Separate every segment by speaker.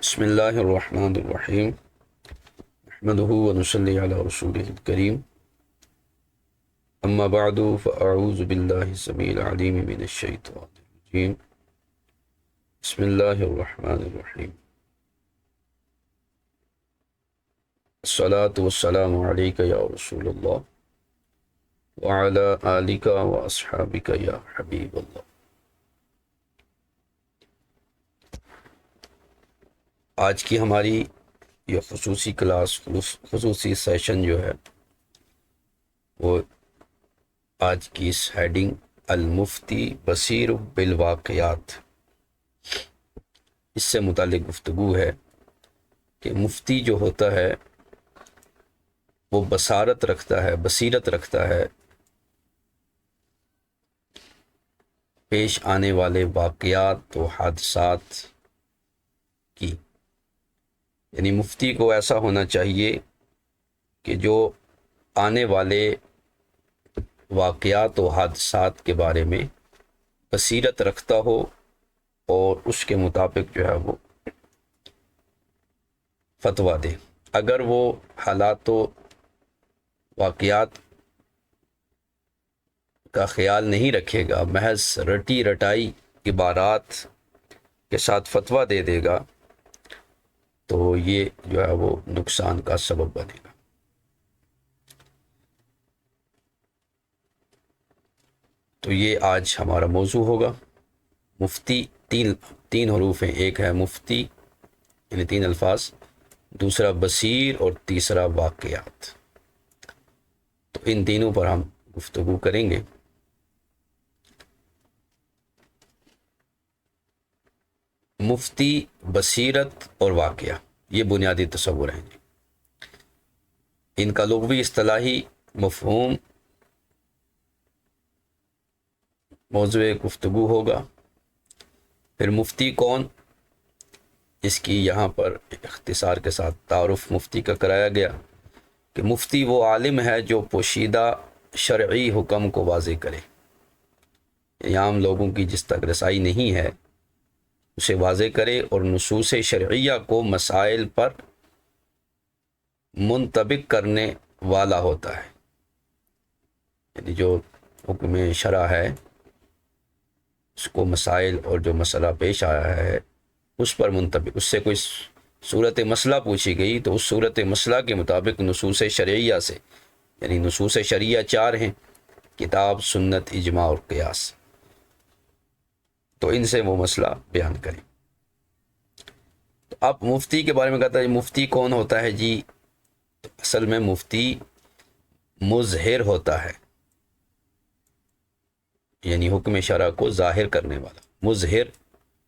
Speaker 1: بسم اللہ الرحمن الرحیم نحمده ونصلی علی رسولہ الکریم اما بعد فاعوذ باللہ السمیع العلیم من الشیطان الرجیم بسم اللہ الرحمن الرحیم الصلاة والسلام علیک یا رسول اللہ وعلی آلک واصحابک یا حبیب اللہ۔ آج کی ہماری یہ خصوصی کلاس خصوصی سیشن جو ہے وہ آج کی اس ہیڈنگ المفتی بصیر بالواقعات اس سے متعلق گفتگو ہے کہ مفتی جو ہوتا ہے وہ بصارت رکھتا ہے، بصیرت رکھتا ہے پیش آنے والے واقعات و حادثات کی، یعنی مفتی کو ایسا ہونا چاہیے کہ جو آنے والے واقعات و حادثات کے بارے میں بصیرت رکھتا ہو اور اس کے مطابق جو ہے وہ فتویٰ دے۔ اگر وہ حالات و واقعات کا خیال نہیں رکھے گا، محض رٹی رٹائی عبارات کے ساتھ فتویٰ دے دے گا تو یہ جو ہے وہ نقصان کا سبب بنے گا۔ تو یہ آج ہمارا موضوع ہوگا۔ مفتی تین حروف ہیں، ایک ہے مفتی یعنی 3 الفاظ، دوسرا بصیر اور تیسرا واقعات۔ تو ان تینوں پر ہم گفتگو کریں گے۔ مفتی، بصیرت اور واقعہ، یہ بنیادی تصور ہیں۔ ان کا لغوی اصطلاحی مفہوم موضوع گفتگو ہوگا۔ پھر مفتی کون، اس کی یہاں پر اختصار کے ساتھ تعارف مفتی کا کرایا گیا کہ مفتی وہ عالم ہے جو پوشیدہ شرعی حکم کو واضح کرے، یعنی عام لوگوں کی جس تک رسائی نہیں ہے اسے واضح کرے اور نصوص شرعیہ کو مسائل پر منطبق کرنے والا ہوتا ہے، یعنی جو حکم شرع ہے اس کو مسائل اور جو مسئلہ پیش آیا ہے اس پر منطبق، اس سے کوئی صورت مسئلہ پوچھی گئی تو اس صورت مسئلہ کے مطابق نصوص شرعیہ سے، یعنی نصوص شرعیہ 4 ہیں: کتاب، سنت، اجماع اور قیاس، تو ان سے وہ مسئلہ بیان کریں۔ تو اب مفتی کے بارے میں کہتا ہے مفتی کون ہوتا ہے جی؟ تو اصل میں مفتی مظہر ہوتا ہے، یعنی حکم شرع کو ظاہر کرنے والا مظہر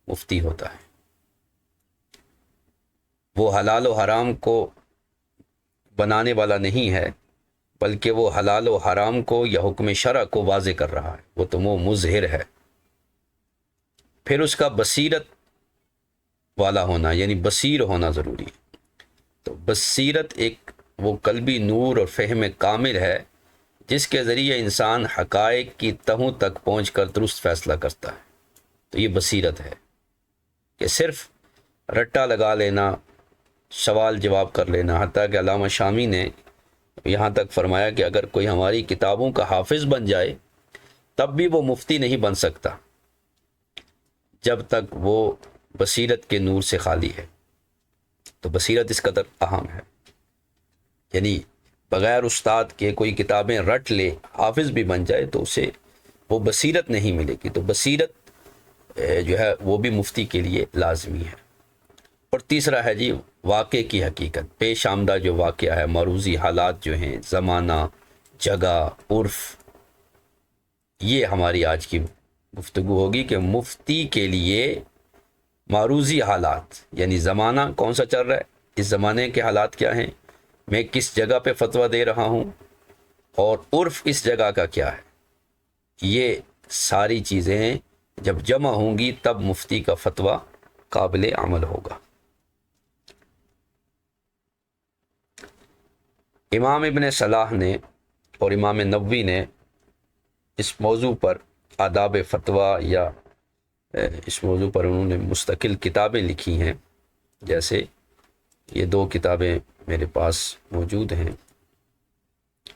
Speaker 1: مفتی ہوتا ہے۔ وہ حلال و حرام کو بنانے والا نہیں ہے، بلکہ وہ حلال و حرام کو یا حکم شرع کو واضح کر رہا ہے، وہ تو وہ مظہر ہے۔ پھر اس کا بصیرت والا ہونا یعنی بصیر ہونا ضروری ہے۔ تو بصیرت ایک وہ قلبی نور اور فہم کامل ہے جس کے ذریعے انسان حقائق کی تہوں تک پہنچ کر درست فیصلہ کرتا ہے۔ تو یہ بصیرت ہے کہ صرف رٹا لگا لینا، سوال جواب کر لینا، حتیٰ کہ علامہ شامی نے یہاں تک فرمایا کہ اگر کوئی ہماری کتابوں کا حافظ بن جائے تب بھی وہ مفتی نہیں بن سکتا جب تک وہ بصیرت کے نور سے خالی ہے۔ تو بصیرت اس قدر اہم ہے، یعنی بغیر استاد کے کوئی کتابیں رٹ لے، حافظ بھی بن جائے تو اسے وہ بصیرت نہیں ملے گی۔ تو بصیرت جو ہے وہ بھی مفتی کے لیے لازمی ہے۔ اور تیسرا ہے جی واقع کی حقیقت، پیش آمدہ جو واقعہ ہے، معروضی حالات جو ہیں، زمانہ، جگہ، عرف، یہ ہماری آج کی گفتگو ہوگی کہ مفتی کے لیے معروضی حالات یعنی زمانہ کون سا چل رہا ہے، اس زمانے کے حالات کیا ہیں، میں کس جگہ پہ فتویٰ دے رہا ہوں، اور عرف اس جگہ کا کیا ہے، یہ ساری چیزیں جب جمع ہوں گی تب مفتی کا فتویٰ قابل عمل ہوگا۔ امام ابن صلاح نے اور امام نووی نے اس موضوع پر آداب فتویٰ یا اس موضوع پر انہوں نے مستقل کتابیں لکھی ہیں۔ جیسے یہ دو کتابیں میرے پاس موجود ہیں،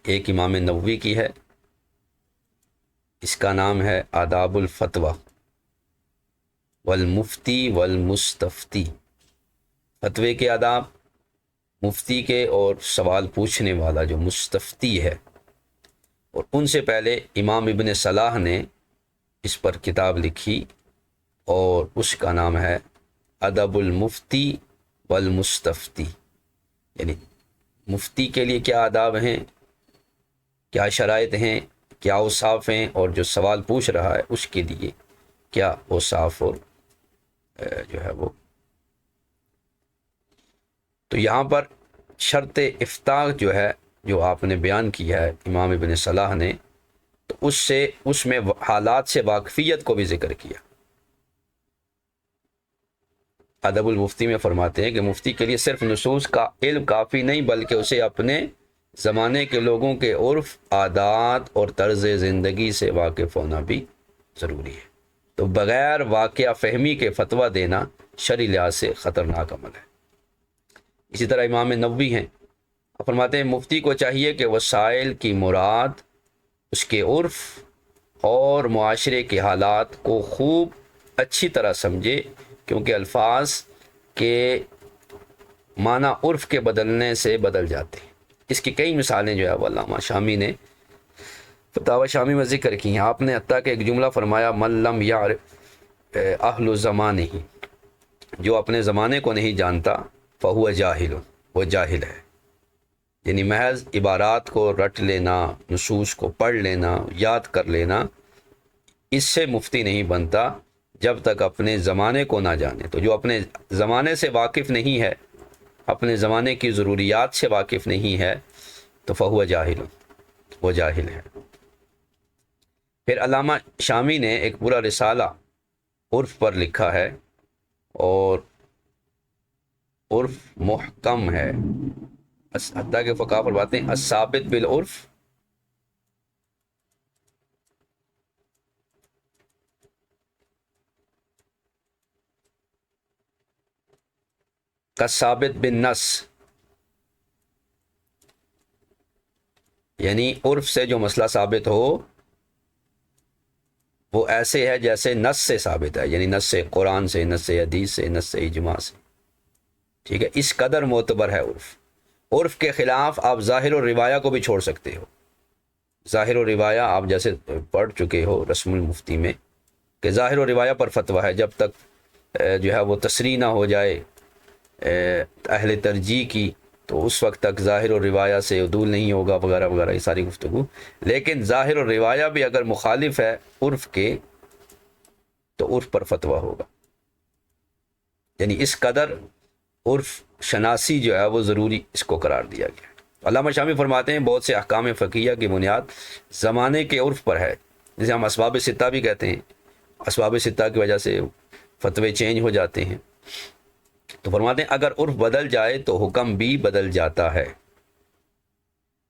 Speaker 1: ایک امام نووی کی ہے، اس کا نام ہے آداب الفتویٰ والمفتی والمستفتی، فتوے کے آداب، مفتی کے اور سوال پوچھنے والا جو مستفتی ہے۔ اور ان سے پہلے امام ابن صلاح نے اس پر کتاب لکھی اور اس کا نام ہے ادب المفتی والمستفتی، یعنی مفتی کے لیے کیا آداب ہیں، کیا شرائط ہیں، کیا اوصاف ہیں، اور جو سوال پوچھ رہا ہے اس کے لیے کیا اوصاف اور جو ہے وہ۔ تو یہاں پر شرط افتاء جو ہے، جو آپ نے بیان کیا ہے امام ابن صلاح نے، تو اس میں حالات سے واقفیت کو بھی ذکر کیا۔ ادب المفتی میں فرماتے ہیں کہ مفتی کے لیے صرف نصوص کا علم کافی نہیں، بلکہ اسے اپنے زمانے کے لوگوں کے عرف، عادات اور طرز زندگی سے واقف ہونا بھی ضروری ہے۔ تو بغیر واقعہ فہمی کے فتویٰ دینا شرعی لحاظ سے خطرناک عمل ہے۔ اسی طرح امام نووی ہیں، فرماتے ہیں مفتی کو چاہیے کہ وسائل کی مراد اس کے عرف اور معاشرے کے حالات کو خوب اچھی طرح سمجھے، کیونکہ الفاظ کے معنی عرف کے بدلنے سے بدل جاتے ہیں۔ اس کی کئی مثالیں جو ہے وہ علامہ شامی نے فتاوی شامی میں ذکر کی ہیں۔ آپ نے حتیٰ کہ ایک جملہ فرمایا من لم یعرف اہل زمانہ، جو اپنے زمانے کو نہیں جانتا فہو جاہل، وہ جاہل ہے۔ یعنی محض عبارات کو رٹ لینا، نصوص کو پڑھ لینا، یاد کر لینا، اس سے مفتی نہیں بنتا جب تک اپنے زمانے کو نہ جانے۔ تو جو اپنے زمانے سے واقف نہیں ہے، اپنے زمانے کی ضروریات سے واقف نہیں ہے، تو فہو جاہل، وہ جاہل ہے۔ پھر علامہ شامی نے ایک پورا رسالہ عرف پر لکھا ہے، اور عرف محکم ہے، حتیٰ کہ فقہا فرماتے ہیں الثابت بالعرف کالثابت بالنص، یعنی عرف سے جو مسئلہ ثابت ہو وہ ایسے ہے جیسے نص سے ثابت ہے، یعنی نص سے قرآن سے، نص سے حدیث سے، نص سے اجماع سے، ٹھیک ہے۔ اس قدر معتبر ہے عرف۔ عرف کے خلاف آپ ظاہر و روایہ کو بھی چھوڑ سکتے ہو۔ ظاہر و روایہ آپ جیسے پڑھ چکے ہو رسم المفتی میں کہ ظاہر و روایہ پر فتویٰ ہے، جب تک جو ہے وہ تصریح نہ ہو جائے اہل ترجیح کی، تو اس وقت تک ظاہر و روایہ سے عدول نہیں ہوگا، وغیرہ وغیرہ، یہ ساری گفتگو۔ لیکن ظاہر و روایہ بھی اگر مخالف ہے عرف کے، تو عرف پر فتویٰ ہوگا۔ یعنی اس قدر عرف شناسی جو ہے وہ ضروری اس کو قرار دیا گیا۔ علامہ شامی فرماتے ہیں بہت سے احکام فقہیہ کی بنیاد زمانے کے عرف پر ہے، جسے ہم اسباب ستہ بھی کہتے ہیں۔ اسباب ستہ کی وجہ سے فتوے چینج ہو جاتے ہیں۔ تو فرماتے ہیں اگر عرف بدل جائے تو حکم بھی بدل جاتا ہے۔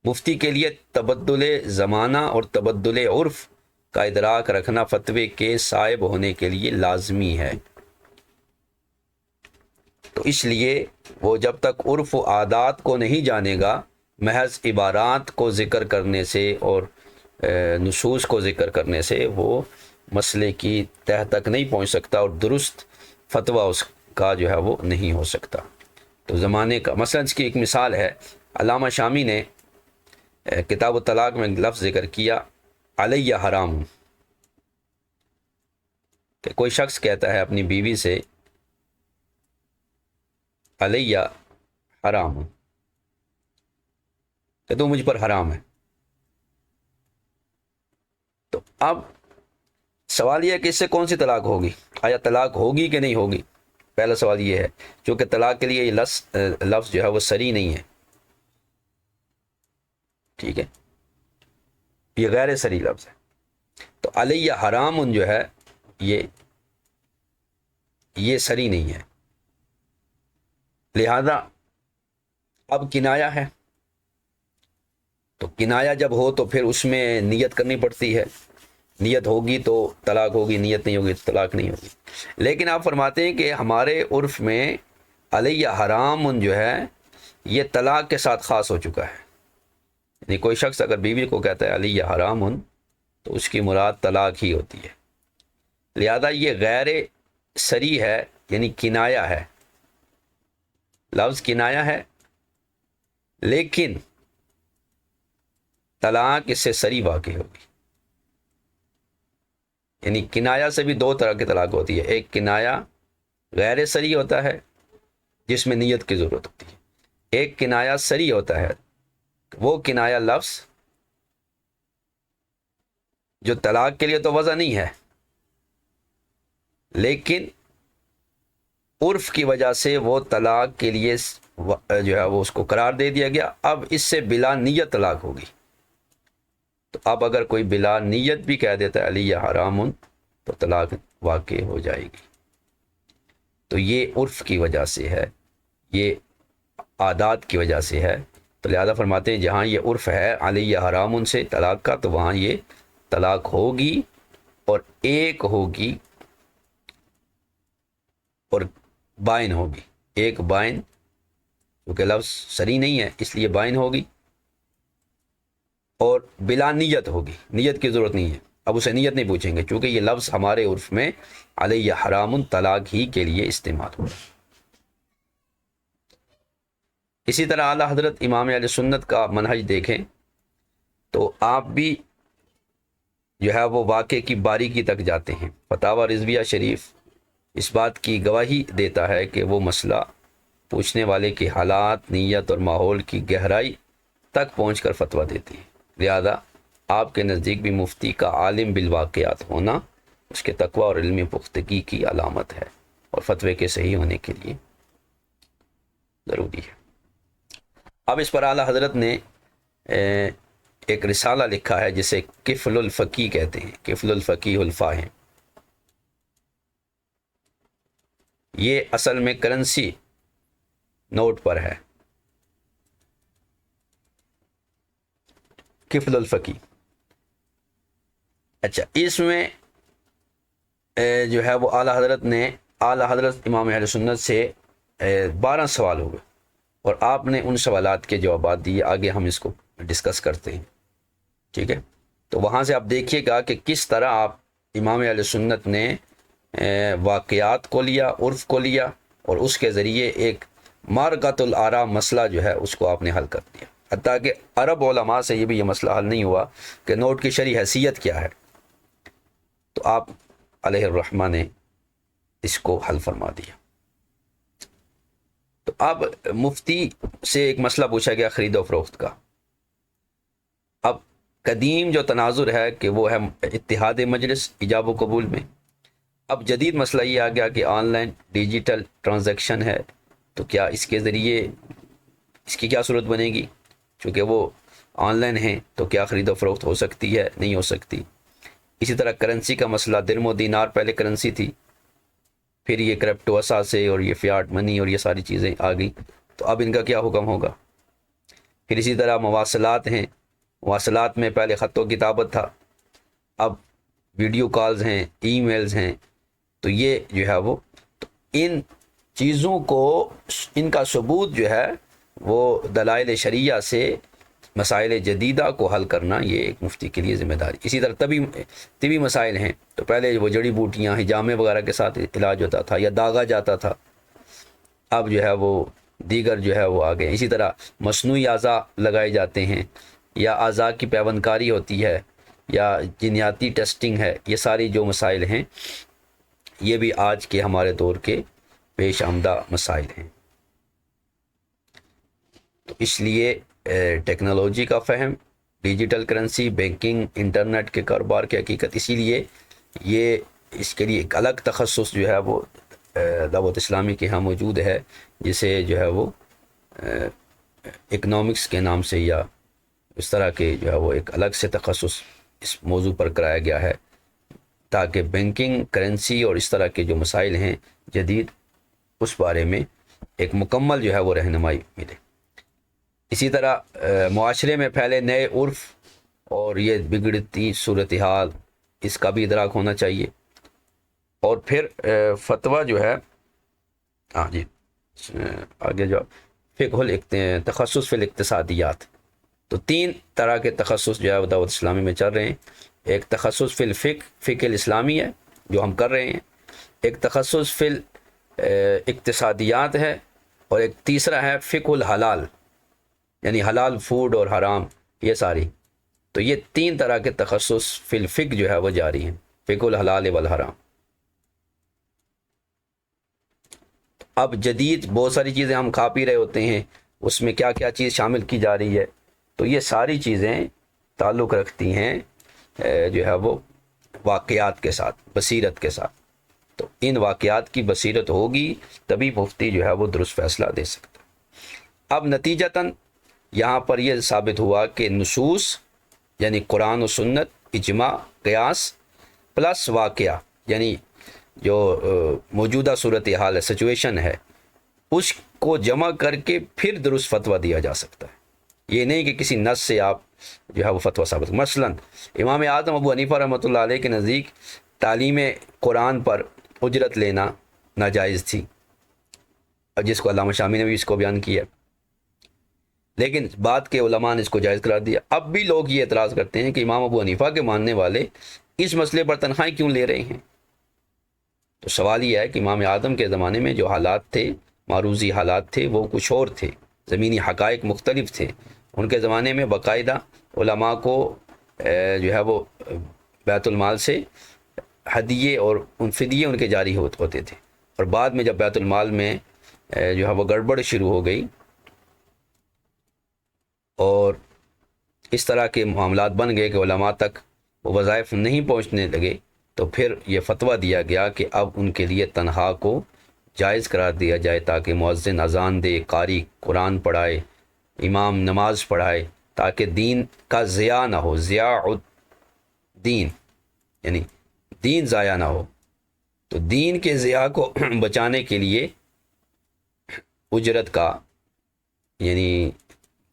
Speaker 1: مفتی کے لیے تبدل زمانہ اور تبدل عرف کا ادراک رکھنا فتوے کے صائب ہونے کے لیے لازمی ہے۔ تو اس لیے وہ جب تک عرف و عادات کو نہیں جانے گا، محض عبارات کو ذکر کرنے سے اور نصوص کو ذکر کرنے سے وہ مسئلے کی تہ تک نہیں پہنچ سکتا، اور درست فتویٰ اس کا جو ہے وہ نہیں ہو سکتا۔ تو زمانے کا مثلا اس کی ایک مثال ہے، علامہ شامی نے کتاب الطلاق میں لفظ ذکر کیا علیہ حرام، کہ کوئی شخص کہتا ہے اپنی بیوی سے علیہ حرام، کہ تو مجھ پر حرام ہے۔ تو اب سوال یہ ہے کہ اس سے کون سی طلاق ہوگی، آیا طلاق ہوگی کہ نہیں ہوگی؟ پہلا سوال یہ ہے، چونکہ طلاق کے لیے یہ لفظ جو ہے وہ صریح نہیں ہے، ٹھیک ہے، یہ غیر صریح لفظ ہے۔ تو علیہ حرام جو ہے یہ صریح نہیں ہے، لہذا اب کنایا ہے، تو کنایا جب ہو تو پھر اس میں نیت کرنی پڑتی ہے، نیت ہوگی تو طلاق ہوگی، نیت نہیں ہوگی تو طلاق نہیں ہوگی۔ لیکن آپ فرماتے ہیں کہ ہمارے عرف میں علیہ حرام جو ہے یہ طلاق کے ساتھ خاص ہو چکا ہے. یعنی کوئی شخص اگر بیوی کو کہتا ہے علیہ حرام تو اس کی مراد طلاق ہی ہوتی ہے. لہذا یہ غیر صریح ہے، یعنی کنایا ہے، لفظ کنایا ہے، لیکن طلاق اس سے صریح واقع ہوگی. یعنی کنایا سے بھی دو طرح کی طلاق ہوتی ہے. ایک کنایا غیر صریح ہوتا ہے جس میں نیت کی ضرورت ہوتی ہے. ایک کنایا صریح ہوتا ہے، وہ کنایا لفظ جو طلاق کے لیے تو وضع نہیں ہے، لیکن عرف کی وجہ سے وہ طلاق کے لیے جو ہے وہ اس کو قرار دے دیا گیا. اب اس سے بلا نیت طلاق ہوگی. تو اب اگر کوئی بلا نیت بھی کہہ دیتا ہے علیہ حرام تو طلاق واقع ہو جائے گی. تو یہ عرف کی وجہ سے ہے، یہ عادات کی وجہ سے ہے. تو لہذا فرماتے ہیں جہاں یہ عرف ہے علیہ حرام سے طلاق کا، تو وہاں یہ طلاق ہوگی، اور ایک ہوگی اور بائن ہوگی. ایک بائن، کیونکہ لفظ صریح نہیں ہے اس لیے بائن ہوگی، اور بلا نیت ہوگی، نیت کی ضرورت نہیں ہے. اب اسے نیت نہیں پوچھیں گے چونکہ یہ لفظ ہمارے عرف میں علیہ حرام طلاق ہی کے لیے استعمال ہو. اسی طرح اعلیٰ حضرت امام اہل سنت کا منہج دیکھیں تو آپ بھی جو ہے وہ واقعے کی باریکی تک جاتے ہیں. فتاوی رضویہ شریف اس بات کی گواہی دیتا ہے کہ وہ مسئلہ پوچھنے والے کے حالات، نیت اور ماحول کی گہرائی تک پہنچ کر فتویٰ دیتی ہے. لہذا آپ کے نزدیک بھی مفتی کا عالم بالواقعات ہونا اس کے تقوی اور علمی پختگی کی علامت ہے، اور فتوے کے صحیح ہونے کے لیے ضروری ہے. اب اس پر اعلیٰ حضرت نے ایک رسالہ لکھا ہے جسے کفل الفقی کہتے ہیں. کفل الفقی الفاہم، یہ اصل میں کرنسی نوٹ پر ہے. کفل الفقی. اچھا، اس میں جو ہے وہ اعلیٰ حضرت امام اہل سنت سے 12 سوال ہوئے، اور آپ نے ان سوالات کے جوابات دیے. آگے ہم اس کو ڈسکس کرتے ہیں، ٹھیک ہے. تو وہاں سے آپ دیکھیے گا کہ کس طرح آپ امام اہل سنت نے واقعات کو لیا، عرف کو لیا، اور اس کے ذریعے ایک مارکۃ الآراء مسئلہ جو ہے اس کو آپ نے حل کر دیا. حتیٰ کہ عرب علماء سے یہ بھی یہ مسئلہ حل نہیں ہوا کہ نوٹ کی شرعی حیثیت کیا ہے، تو آپ علیہ الرحمہ نے اس کو حل فرما دیا. تو اب مفتی سے ایک مسئلہ پوچھا گیا خرید و فروخت کا. اب قدیم جو تناظر ہے کہ وہ ہے اتحاد مجلس ایجاب و قبول میں. اب جدید مسئلہ یہ آ گیا کہ آن لائن ڈیجیٹل ٹرانزیکشن ہے، تو کیا اس کے ذریعے اس کی کیا صورت بنے گی؟ چونکہ وہ آن لائن ہیں تو کیا خرید و فروخت ہو سکتی ہے؟ نہیں ہو سکتی. اسی طرح کرنسی کا مسئلہ، درم و دینار پہلے کرنسی تھی، پھر یہ کرپٹو اثاثے اور یہ فیاٹ منی اور یہ ساری چیزیں آ گئی، تو اب ان کا کیا حکم ہوگا؟ پھر اسی طرح مواصلات ہیں، مواصلات میں پہلے خط و کتابت تھا، اب ویڈیو کالز ہیں، ای میلز ہیں. تو یہ جو ہے وہ تو ان چیزوں کو، ان کا ثبوت جو ہے وہ دلائل شرعیہ سے مسائل جدیدہ کو حل کرنا یہ ایک مفتی کے لیے ذمہ داری. اسی طرح طبی مسائل ہیں، تو پہلے وہ جڑی بوٹیاں حجامے وغیرہ کے ساتھ علاج ہوتا تھا یا داغا جاتا تھا، اب جو ہے وہ دیگر جو ہے وہ آ گئے. اسی طرح مصنوعی اعضاء لگائے جاتے ہیں، یا اعضاء کی پیوند کاری ہوتی ہے، یا جینیاتی ٹیسٹنگ ہے. یہ ساری جو مسائل ہیں یہ بھی آج کے ہمارے دور کے پیش آمدہ مسائل ہیں. تو اس لیے ٹیکنالوجی کا فہم، ڈیجیٹل کرنسی، بینکنگ، انٹرنیٹ کے کاروبار کی حقیقت، اسی لیے یہ اس کے لیے ایک الگ تخصص جو ہے وہ دعوت اسلامی کے ہاں موجود ہے، جسے جو ہے وہ اکنامکس کے نام سے یا اس طرح کے جو ہے وہ ایک الگ سے تخصص اس موضوع پر کرایا گیا ہے، تاکہ بینکنگ، کرنسی اور اس طرح کے جو مسائل ہیں جدید، اس بارے میں ایک مکمل جو ہے وہ رہنمائی ملے. اسی طرح معاشرے میں پھیلے نئے عرف اور یہ بگڑتی صورتحال، اس کا بھی ادراک ہونا چاہیے. اور پھر فتویٰ جو ہے، ہاں جی، آگے جو تخصص فی الاقتصادیات، تو 3 طرح کے تخصص جو ہے دعوت اسلامی میں چل رہے ہیں. ایک تخصص فی فقہ الاسلامی ہے جو ہم کر رہے ہیں، ایک تخصص فی اقتصادیات ہے، اور ایک تیسرا ہے فقہ الحلال، یعنی حلال فوڈ اور حرام یہ ساری. تو یہ 3 طرح کے تخصص فی الفقہ جو ہے وہ جاری ہیں، فقہ الحلال والحرام. اب جدید بہت ساری چیزیں ہم کھا پی رہے ہوتے ہیں، اس میں کیا کیا چیز شامل کی جا رہی ہے، تو یہ ساری چیزیں تعلق رکھتی ہیں جو ہے وہ واقعات کے ساتھ، بصیرت کے ساتھ. تو ان واقعات کی بصیرت ہوگی تبھی مفتی جو ہے وہ درست فیصلہ دے سکتا. اب نتیجتاً یہاں پر یہ ثابت ہوا کہ نصوص یعنی قرآن و سنت، اجماع، قیاس پلس واقعہ، یعنی جو موجودہ صورتحال ہے، سچویشن ہے، اس کو جمع کر کے پھر درست فتویٰ دیا جا سکتا ہے. یہ نہیں کہ کسی نص سے آپ جو ہے وہ فتویٰ ثابت. مثلا امام اعظم ابو حنیفہ رحمۃ اللہ علیہ کے نزدیک تعلیم قرآن پر اجرت لینا ناجائز تھی، اور جس کو علامہ شامی نے بھی اس کو بیان کیا، لیکن بعد کے علماء نے اس کو جائز قرار دیا. اب بھی لوگ یہ اعتراض کرتے ہیں کہ امام ابو حنیفہ کے ماننے والے اس مسئلے پر تنہائی کیوں لے رہے ہیں. تو سوال یہ ہے کہ امام اعظم کے زمانے میں جو حالات تھے، معروضی حالات تھے، وہ کچھ اور تھے، زمینی حقائق مختلف تھے. ان کے زمانے میں باقاعدہ علماء کو جو ہے وہ بیت المال سے ہدیے اور فدیے ان کے جاری ہوتے تھے. اور بعد میں جب بیت المال میں جو ہے وہ گڑبڑ شروع ہو گئی اور اس طرح کے معاملات بن گئے کہ علماء تک وہ وظائف نہیں پہنچنے لگے، تو پھر یہ فتویٰ دیا گیا کہ اب ان کے لیے تنخواہ کو جائز قرار دیا جائے، تاکہ مؤذن اذان دے، قاری قرآن پڑھائے، امام نماز پڑھائے، تاکہ دین کا ضیاع نہ ہو. ضیاع الدین یعنی دین ضائع نہ ہو. تو دین کے ضیاع کو بچانے کے لیے اجرت کا یعنی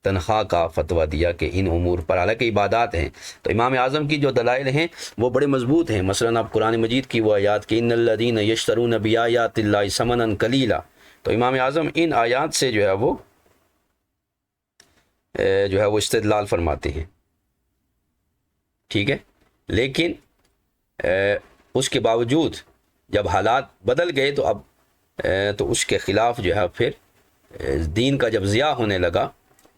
Speaker 1: تنخواہ کا فتویٰ دیا کہ ان امور پر، حالانکہ عبادات ہیں. تو امام اعظم کی جو دلائل ہیں وہ بڑے مضبوط ہیں. مثلا آپ قرآن مجید کی وہ آیات کہ ان الذین یشترون بآیات اللہ ثمنا قلیلا، تو امام اعظم ان آیات سے جو ہے وہ استدلال فرماتے ہیں. ٹھیک ہے، لیکن اس کے باوجود جب حالات بدل گئے تو اب تو اس کے خلاف جو ہے پھر دین کا جب ضیاع ہونے لگا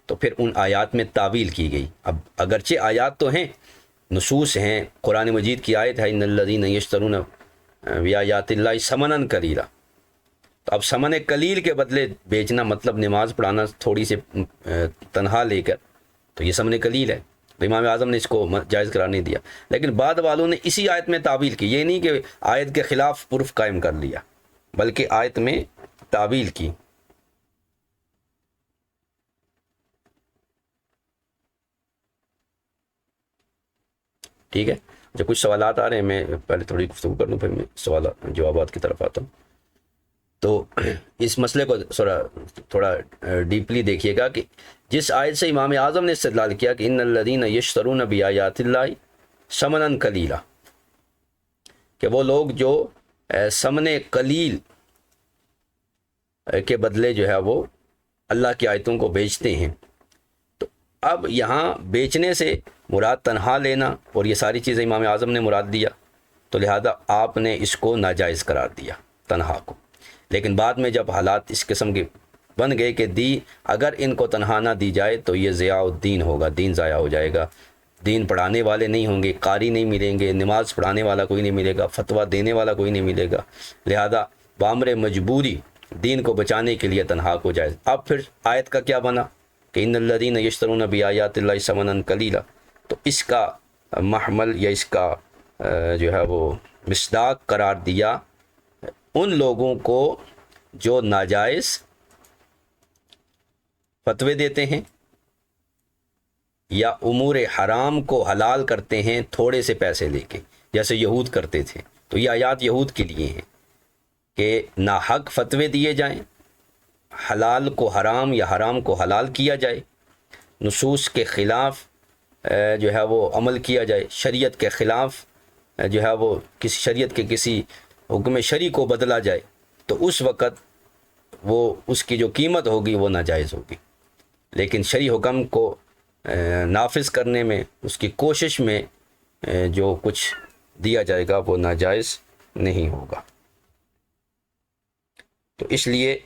Speaker 1: تو پھر ان آیات میں تعویل کی گئی. اب اگرچہ آیات تو ہیں، نصوص ہیں، قرآن مجید کی آیت ہے ان الذین یشترون بآیات اللہ ثمنا قلیلا، تو اب ثمن قلیل کے بدلے بیچنا مطلب نماز پڑھانا تھوڑی سی تنہا لے کر، تو یہ ثمن قلیل ہے. تو امام اعظم نے اس کو جائز قرار نہیں دیا. لیکن بعد والوں نے اسی آیت میں تعویل کی، یہ نہیں کہ آیت کے خلاف پرف قائم کر لیا، بلکہ آیت میں تعویل کی. ٹھیک ہے، جب کچھ سوالات آ رہے ہیں میں پہلے تھوڑی گفتگو کر لوں، پھر میں سوالات جوابات کی طرف آتا ہوں. تو اس مسئلے کو تھوڑا ڈیپلی دیکھیے گا کہ جس آیت سے امام اعظم نے استدلال کیا کہ ان الذین یشترون بآیات اللہ ثمنا قلیلا، کہ وہ لوگ جو ثمن قلیل کے بدلے جو ہے وہ اللہ کی آیتوں کو بیچتے ہیں. تو اب یہاں بیچنے سے مراد تنہا لینا اور یہ ساری چیزیں امام اعظم نے مراد دیا، تو لہذا آپ نے اس کو ناجائز قرار دیا تنہا کو. لیکن بعد میں جب حالات اس قسم کے بن گئے کہ اگر ان کو تنہا نہ دی جائے تو یہ ضیاء الدین ہوگا، دین ضائع ہو جائے گا، دین پڑھانے والے نہیں ہوں گے، قاری نہیں ملیں گے، نماز پڑھانے والا کوئی نہیں ملے گا، فتویٰ دینے والا کوئی نہیں ملے گا، لہذا بامر مجبوری دین کو بچانے کے لیے تنہا کو جائز. اب پھر آیت کا کیا بنا کہ ان الذین یشترون بآیات اللہ ثمنا قلیلا، تو اس کا محمل یا اس کا جو ہے وہ مصداق قرار دیا ان لوگوں کو جو ناجائز فتوے دیتے ہیں یا امور حرام کو حلال کرتے ہیں تھوڑے سے پیسے لے کے، جیسے یہود کرتے تھے. تو یہ آیات یہود کے لیے ہیں کہ ناحق فتوے دیے جائیں، حلال کو حرام یا حرام کو حلال کیا جائے، نصوص کے خلاف جو ہے وہ عمل کیا جائے، شریعت کے خلاف جو ہے وہ کسی شریعت کے کسی حکم شرعی کو بدلا جائے. تو اس وقت وہ اس کی جو قیمت ہوگی وہ ناجائز ہوگی، لیکن شرعی حکم کو نافذ کرنے میں، اس کی کوشش میں جو کچھ دیا جائے گا وہ ناجائز نہیں ہوگا۔ تو اس لیے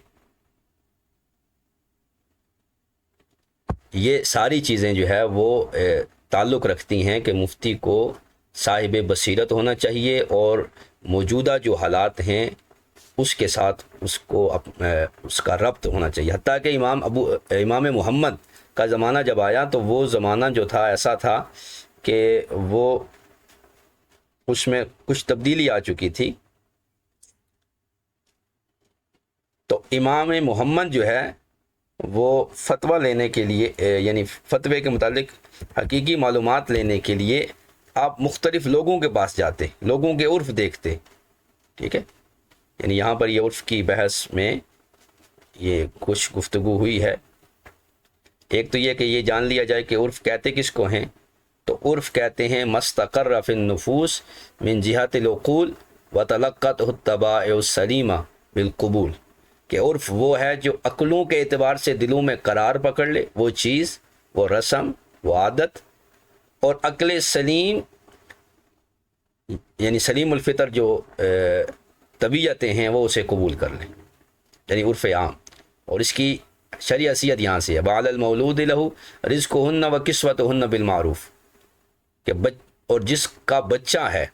Speaker 1: یہ ساری چیزیں جو ہے وہ تعلق رکھتی ہیں کہ مفتی کو صاحب بصیرت ہونا چاہیے، اور موجودہ جو حالات ہیں اس کے ساتھ اس کا ربط ہونا چاہیے۔ حتیٰ کہ امام محمد کا زمانہ جب آیا تو وہ زمانہ جو تھا ایسا تھا کہ وہ اس میں کچھ تبدیلی آ چکی تھی، تو امام محمد جو ہے وہ فتویٰ لینے کے لیے، یعنی فتوے کے متعلق حقیقی معلومات لینے کے لیے آپ مختلف لوگوں کے پاس جاتے، لوگوں کے عرف دیکھتے، ٹھیک ہے۔ یعنی یہاں پر یہ عرف کی بحث میں یہ کچھ گفتگو ہوئی ہے۔ ایک تو یہ کہ یہ جان لیا جائے کہ عرف کہتے کس کو ہیں، تو عرف کہتے ہیں مستقر فی النفوس من جہت العقول وتلقت الطباع السلیمہ بالقبول، کہ عرف وہ ہے جو عقلوں کے اعتبار سے دلوں میں قرار پکڑ لے، وہ چیز، وہ رسم، وہ عادت، اور عقل سلیم یعنی سلیم الفطر جو طبیعتیں ہیں وہ اسے قبول کر لیں، یعنی عرف عام۔ اور اس کی شرعی حیثیت یہاں سے ہے وعلی المولود لہ رزقہن وکسوتہن بالمعروف، کہ اور جس کا بچہ ہے،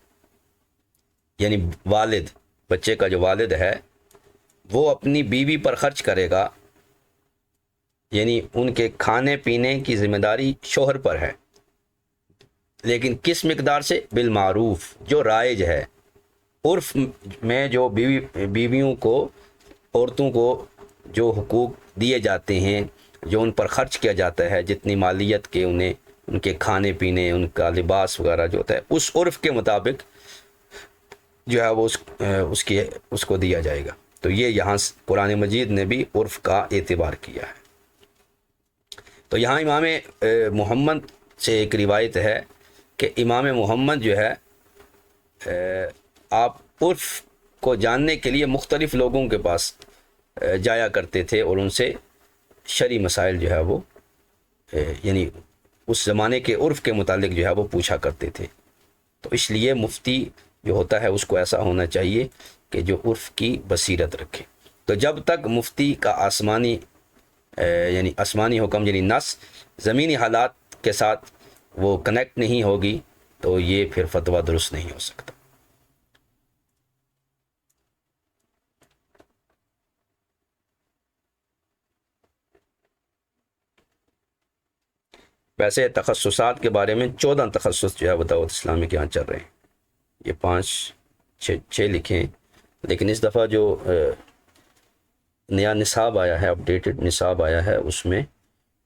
Speaker 1: یعنی والد، بچے کا جو والد ہے وہ اپنی بیوی پر خرچ کرے گا، یعنی ان کے کھانے پینے کی ذمہ داری شوہر پر ہے، لیکن کس مقدار سے؟ بالمعروف، جو رائج ہے۔ عرف میں جو بیویوں کو، عورتوں کو جو حقوق دیے جاتے ہیں، جو ان پر خرچ کیا جاتا ہے، جتنی مالیت کے انہیں، ان کے کھانے پینے، ان کا لباس وغیرہ جو ہوتا ہے، اس عرف کے مطابق جو ہے وہ اس کو دیا جائے گا۔ تو یہ یہاں قرآن مجید نے بھی عرف کا اعتبار کیا ہے۔ تو یہاں امام محمد سے ایک روایت ہے کہ امام محمد جو ہے آپ عرف کو جاننے کے لیے مختلف لوگوں کے پاس جایا کرتے تھے اور ان سے شرعی مسائل جو ہے وہ یعنی اس زمانے کے عرف کے متعلق جو ہے وہ پوچھا کرتے تھے۔ تو اس لیے مفتی جو ہوتا ہے اس کو ایسا ہونا چاہیے کہ جو عرف کی بصیرت رکھے۔ تو جب تک مفتی کا آسمانی حکم، یعنی نص، زمینی حالات کے ساتھ وہ کنیکٹ نہیں ہوگی تو یہ پھر فتویٰ درست نہیں ہو سکتا۔ ویسے تخصصات کے بارے میں 14 تخصص جو ہے وہ دعوت اسلامی کے یہاں چل رہے ہیں، یہ 5-6 لکھیں، لیکن اس دفعہ جو نیا نصاب آیا ہے، اپڈیٹڈ نصاب آیا ہے، اس میں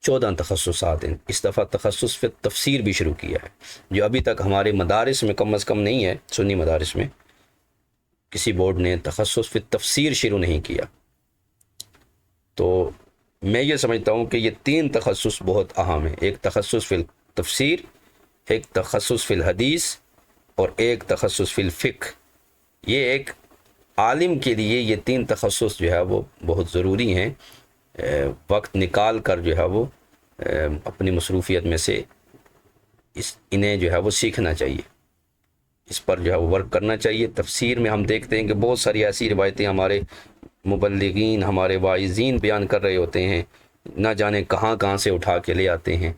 Speaker 1: 14 تخصصات ہیں۔ اس دفعہ تخصص فی تفسیر بھی شروع کیا ہے، جو ابھی تک ہمارے مدارس میں کم از کم نہیں ہے، سنی مدارس میں کسی بورڈ نے تخصص فی تفسیر شروع نہیں کیا۔ تو میں یہ سمجھتا ہوں کہ یہ 3 تخصص بہت اہم ہیں، ایک تخصص فی تفسیر، ایک تخصص فی الحدیث، اور ایک تخصص فی الفقہ۔ یہ ایک عالم کے لیے یہ 3 تخصص جو ہے وہ بہت ضروری ہیں، وقت نکال کر جو ہے وہ اپنی مصروفیت میں سے انہیں جو ہے وہ سیکھنا چاہیے، اس پر جو ہے وہ ورک کرنا چاہیے۔ تفسیر میں ہم دیکھتے ہیں کہ بہت ساری ایسی روایتیں ہمارے مبلغین، ہمارے واعظین بیان کر رہے ہوتے ہیں، نہ جانے کہاں کہاں سے اٹھا کے لے آتے ہیں،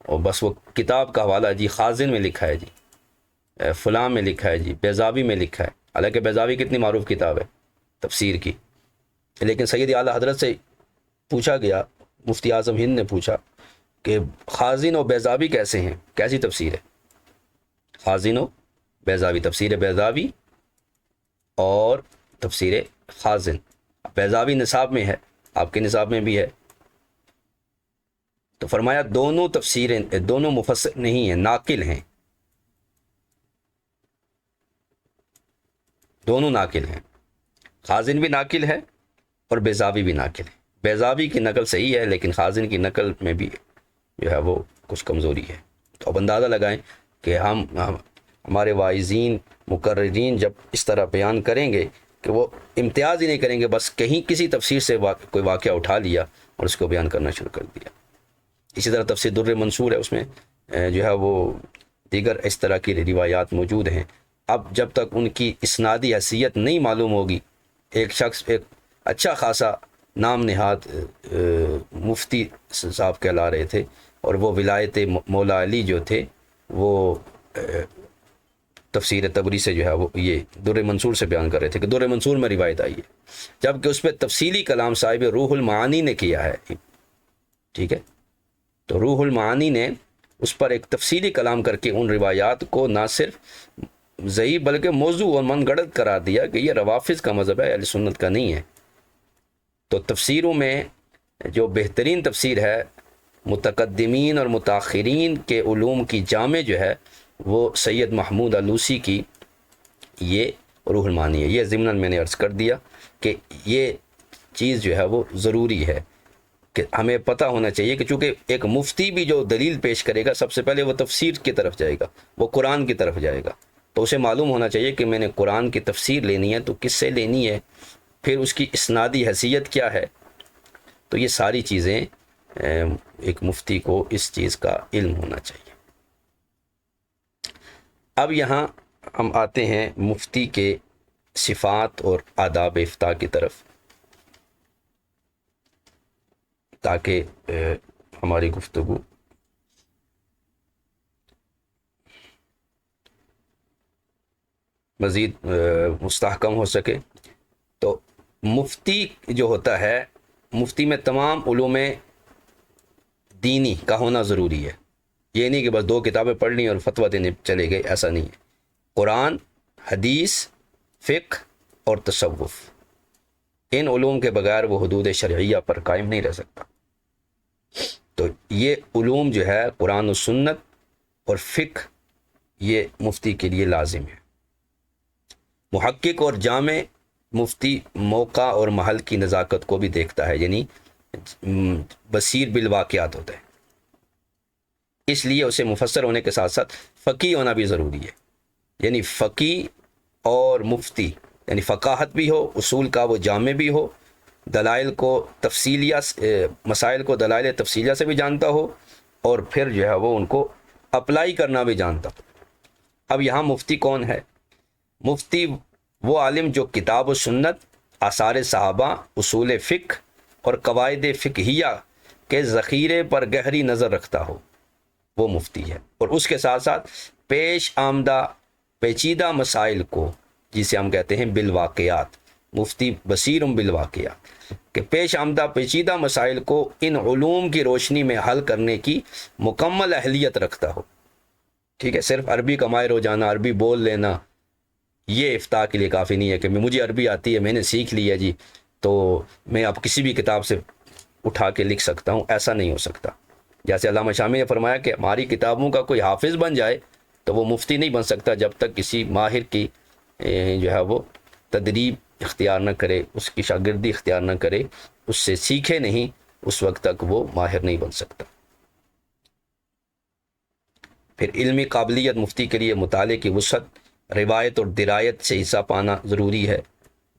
Speaker 1: اور بس وہ کتاب کا حوالہ، جی خازن میں لکھا ہے، جی فلاں میں لکھا ہے، جی بیضاوی میں لکھا ہے، حالانکہ بیضاوی کتنی معروف کتاب ہے تفسیر کی، لیکن سید اعلیٰ حضرت سے پوچھا گیا، مفتی اعظم ہند نے پوچھا کہ خازن و بیضاوی کیسے ہیں، کیسی تفسیر ہے؟ خازن و بیضاوی، تفسیر بیضاوی اور تفسیر خازن۔ بیضاوی نصاب میں ہے، آپ کے نصاب میں بھی ہے، تو فرمایا دونوں تفسیریں، دونوں مفسر نہیں ہیں، ناقل ہیں، دونوں ناقل ہیں، خازن بھی ناقل ہے اور بیضاوی بھی ناقل ہے۔ بیضاوی کی نقل صحیح ہے، لیکن خازن کی نقل میں بھی جو ہے وہ کچھ کمزوری ہے۔ تو اب اندازہ لگائیں کہ ہمارے واعظین، مقررین جب اس طرح بیان کریں گے کہ وہ امتیاز ہی نہیں کریں گے، بس کہیں کسی تفسیر سے کوئی واقعہ اٹھا لیا اور اس کو بیان کرنا شروع کر دیا۔ اسی طرح تفسیر در منصور ہے، اس میں جو ہے وہ دیگر اس طرح کی روایات موجود ہیں۔ اب جب تک ان کی اسنادی حیثیت نہیں معلوم ہوگی، ایک شخص ایک اچھا خاصا نام نہاد مفتی صاحب کہلا رہے تھے، اور وہ ولایت مولا علی جو تھے وہ تفسیر تبری سے جو ہے وہ یہ در منصور سے بیان کر رہے تھے کہ در منصور میں روایت آئی ہے، جبکہ اس پہ تفصیلی کلام صاحب روح المعانی نے کیا ہے۔ ٹھیک ہے، تو روح المعانی نے اس پر ایک تفصیلی کلام کر کے ان روایات کو نہ صرف ضعیف بلکہ موضوع اور من گڑت قرار دیا کہ یہ روافظ کا مذہب ہے، اہل سنت کا نہیں ہے۔ تو تفسیروں میں جو بہترین تفسیر ہے متقدمین اور متاخرین کے علوم کی جامع جو ہے وہ سید محمود آلوسی کی یہ روح المعانی ہے۔ یہ ضمناً میں نے عرض کر دیا کہ یہ چیز جو ہے وہ ضروری ہے کہ ہمیں پتہ ہونا چاہیے کہ چونکہ ایک مفتی بھی جو دلیل پیش کرے گا سب سے پہلے وہ تفسیر کی طرف جائے گا، وہ قرآن کی طرف جائے گا، تو اسے معلوم ہونا چاہیے کہ میں نے قرآن کی تفسیر لینی ہے تو کس سے لینی ہے، پھر اس کی اسنادی حیثیت کیا ہے۔ تو یہ ساری چیزیں ایک مفتی کو اس چیز کا علم ہونا چاہیے۔ اب یہاں ہم آتے ہیں مفتی کے صفات اور آداب افتاء کی طرف، تاکہ ہماری گفتگو مزید مستحکم ہو سکے۔ تو مفتی جو ہوتا ہے، مفتی میں تمام علوم دینی کا ہونا ضروری ہے۔ یہ نہیں کہ بس 2 کتابیں پڑھ لیں اور فتویٰ دینے چلے گئے، ایسا نہیں ہے۔ قرآن، حدیث، فقہ اور تصوف، ان علوم کے بغیر وہ حدود شرعیہ پر قائم نہیں رہ سکتا۔ تو یہ علوم جو ہے قرآن و سنت اور فقہ، یہ مفتی کے لیے لازم ہے۔ محقق اور جامع مفتی موقع اور محل کی نزاکت کو بھی دیکھتا ہے، یعنی بصیر بالواقعات ہوتا ہے، اس لیے اسے مفسر ہونے کے ساتھ ساتھ فقیہ ہونا بھی ضروری ہے۔ یعنی فقیہ اور مفتی، یعنی فقاہت بھی ہو، اصول کا وہ جامع بھی ہو، دلائل کو تفصیلیہ، مسائل کو دلائل تفصیلیہ سے بھی جانتا ہو، اور پھر جو ہے وہ ان کو اپلائی کرنا بھی جانتا ہو۔ اب یہاں مفتی کون ہے؟ مفتی وہ عالم جو کتاب و سنت، آثار صحابہ، اصول فقہ اور قواعد فقہیہ کے ذخیرے پر گہری نظر رکھتا ہو، وہ مفتی ہے۔ اور اس کے ساتھ ساتھ پیش آمدہ پیچیدہ مسائل کو، جسے ہم کہتے ہیں بالواقعات، مفتی بصیر بالواقعات، کہ پیش آمدہ پیچیدہ مسائل کو ان علوم کی روشنی میں حل کرنے کی مکمل اہلیت رکھتا ہو۔ ٹھیک ہے، صرف عربی کا ماہر ہو جانا، عربی بول لینا، یہ افتاء کے لیے کافی نہیں ہے کہ مجھے عربی آتی ہے، میں نے سیکھ لی ہے جی تو میں اب کسی بھی کتاب سے اٹھا کے لکھ سکتا ہوں، ایسا نہیں ہو سکتا۔ جیسے علامہ شامی نے فرمایا کہ ہماری کتابوں کا کوئی حافظ بن جائے تو وہ مفتی نہیں بن سکتا جب تک کسی ماہر کی جو ہے وہ تدریب اختیار نہ کرے، اس کی شاگردی اختیار نہ کرے، اس سے سیکھے نہیں، اس وقت تک وہ ماہر نہیں بن سکتا۔ پھر علمی قابلیت، مفتی کے لیے مطالعے کی وسعت، روایت اور درایت سے حصہ پانا ضروری ہے۔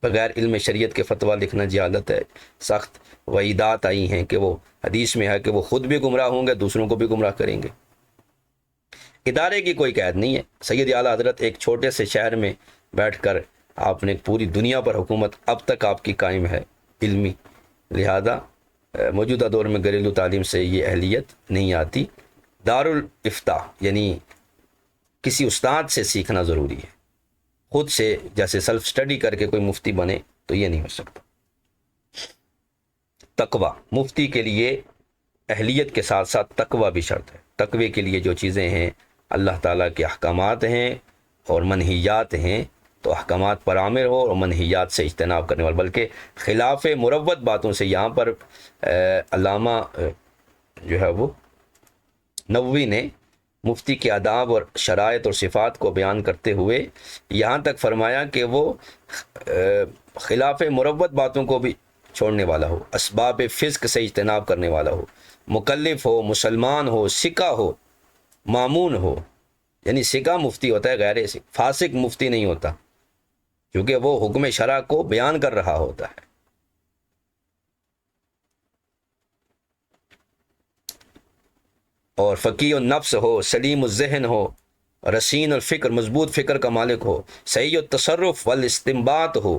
Speaker 1: بغیر علم شریعت کے فتویٰ لکھنا جہالت ہے۔ سخت وعیدات آئی ہیں کہ وہ حدیث میں ہے کہ وہ خود بھی گمراہ ہوں گے، دوسروں کو بھی گمراہ کریں گے۔ ادارے کی کوئی قید نہیں ہے۔ سید اعلیٰ حضرت ایک چھوٹے سے شہر میں بیٹھ کر آپ نے پوری دنیا پر حکومت اب تک آپ کی قائم ہے علمی، لہذا موجودہ دور میں گھریلو تعلیم سے یہ اہلیت نہیں آتی۔ دارالافتاء یعنی کسی استاد سے سیکھنا ضروری ہے، خود سے جیسے سیلف سٹڈی کر کے کوئی مفتی بنے تو یہ نہیں ہو سکتا۔ تقوی، مفتی کے لیے اہلیت کے ساتھ ساتھ تقوی بھی شرط ہے۔ تقوی کے لیے جو چیزیں ہیں، اللہ تعالیٰ کے احکامات ہیں اور منہیات ہیں، تو احکامات پر عامر ہو اور منہیات سے اجتناب کرنے والا، بلکہ خلاف مروت باتوں سے، یہاں پر علامہ جو ہے وہ نووی نے مفتی کے آداب اور شرائط اور صفات کو بیان کرتے ہوئے یہاں تک فرمایا کہ وہ خلاف مروت باتوں کو بھی چھوڑنے والا ہو، اسباب فسق سے اجتناب کرنے والا ہو، مکلف ہو، مسلمان ہو، سکہ ہو، مامون ہو۔ یعنی سکہ مفتی ہوتا ہے، غیر فاسق مفتی نہیں ہوتا۔ کیونکہ وہ حکم شرع کو بیان کر رہا ہوتا ہے۔ اور فقیہ النفس ہو، سلیم الذہن ہو، رسین الفکر، مضبوط فکر کا مالک ہو، صحیح التصرف والاستنباط ہو،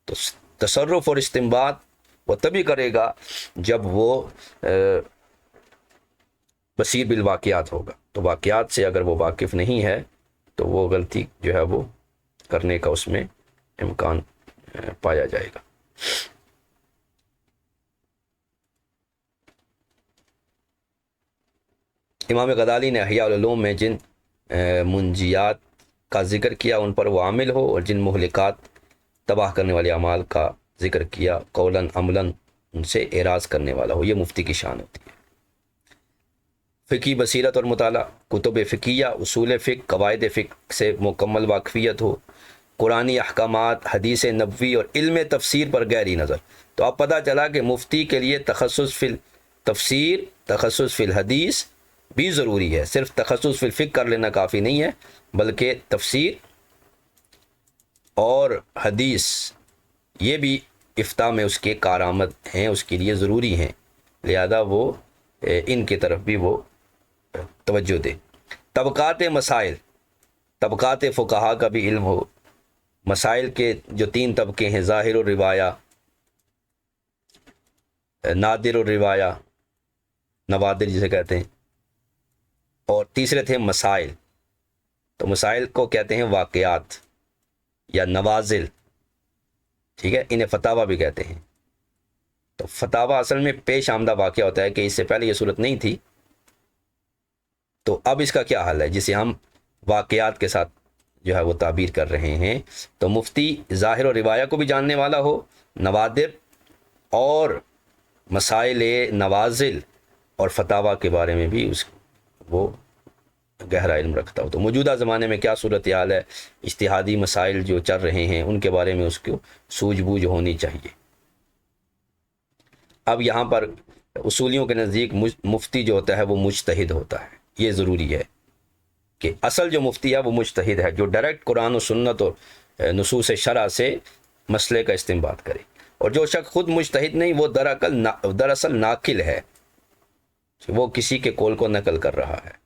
Speaker 1: تو تصرف اور استنباط وہ تبھی کرے گا جب وہ بصیر بالواقعات ہوگا۔ تو واقعات سے اگر وہ واقف نہیں ہے تو وہ غلطی جو ہے وہ کرنے کا اس میں امکان پایا جائے گا۔ امام غزالی نے احیاء العلوم میں جن منجیات کا ذکر کیا ان پر وہ عامل ہو، اور جن مہلکات تباہ کرنے والے اعمال کا ذکر کیا قولاً عملاً ان سے اعراض کرنے والا ہو۔ یہ مفتی کی شان ہوتی ہے۔ فقی بصیرت اور مطالعہ، کتب فقیہ، اصول فقہ، قواعد فقہ سے مکمل واقفیت ہو، قرآنی احکامات، حدیث نبوی اور علم تفسیر پر گہری نظر۔ تو اب پتہ چلا کہ مفتی کے لیے تخصص فی التفسیر، تخصص فی الحدیث بھی ضروری ہے۔ صرف تخصص فی الفقہ کر لینا کافی نہیں ہے، بلکہ تفسیر اور حدیث یہ بھی افتاء میں اس کے کارآمد ہیں، اس کے لیے ضروری ہیں، لہذا وہ ان کی طرف بھی وہ توجہ دے۔ طبقات مسائل، طبقات فقہا کا بھی علم ہو۔ مسائل کے جو 3 طبقے ہیں، ظاہر الروایہ، نادر الروایہ، نوادر جسے کہتے ہیں، اور تیسرے تھے مسائل۔ تو مسائل کو کہتے ہیں واقعات یا نوازل، ٹھیک ہے، انہیں فتاوی بھی کہتے ہیں۔ تو فتاوی اصل میں پیش آمدہ واقعہ ہوتا ہے کہ اس سے پہلے یہ صورت نہیں تھی، تو اب اس کا کیا حل ہے، جسے ہم واقعات کے ساتھ جو ہے وہ تعبیر کر رہے ہیں۔ تو مفتی ظاہر و روایہ کو بھی جاننے والا ہو، نوادر اور مسائل نوازل اور فتاوی کے بارے میں بھی وہ گہرا علم رکھتا ہو۔ تو موجودہ زمانے میں کیا صورتحال ہے، اجتہادی مسائل جو چل رہے ہیں ان کے بارے میں اس کو سوجھ بوجھ ہونی چاہیے۔ اب یہاں پر اصولیوں کے نزدیک مفتی جو ہوتا ہے وہ مجتہد ہوتا ہے۔ یہ ضروری ہے کہ اصل جو مفتی ہے وہ مجتہد ہے، جو ڈائریکٹ قرآن و سنت اور نصوص شرع سے مسئلے کا استنباط کرے۔ اور جو شخص خود مجتہد نہیں، وہ دراصل ناقل ہے، وہ کسی کے قول کو نقل کر رہا ہے۔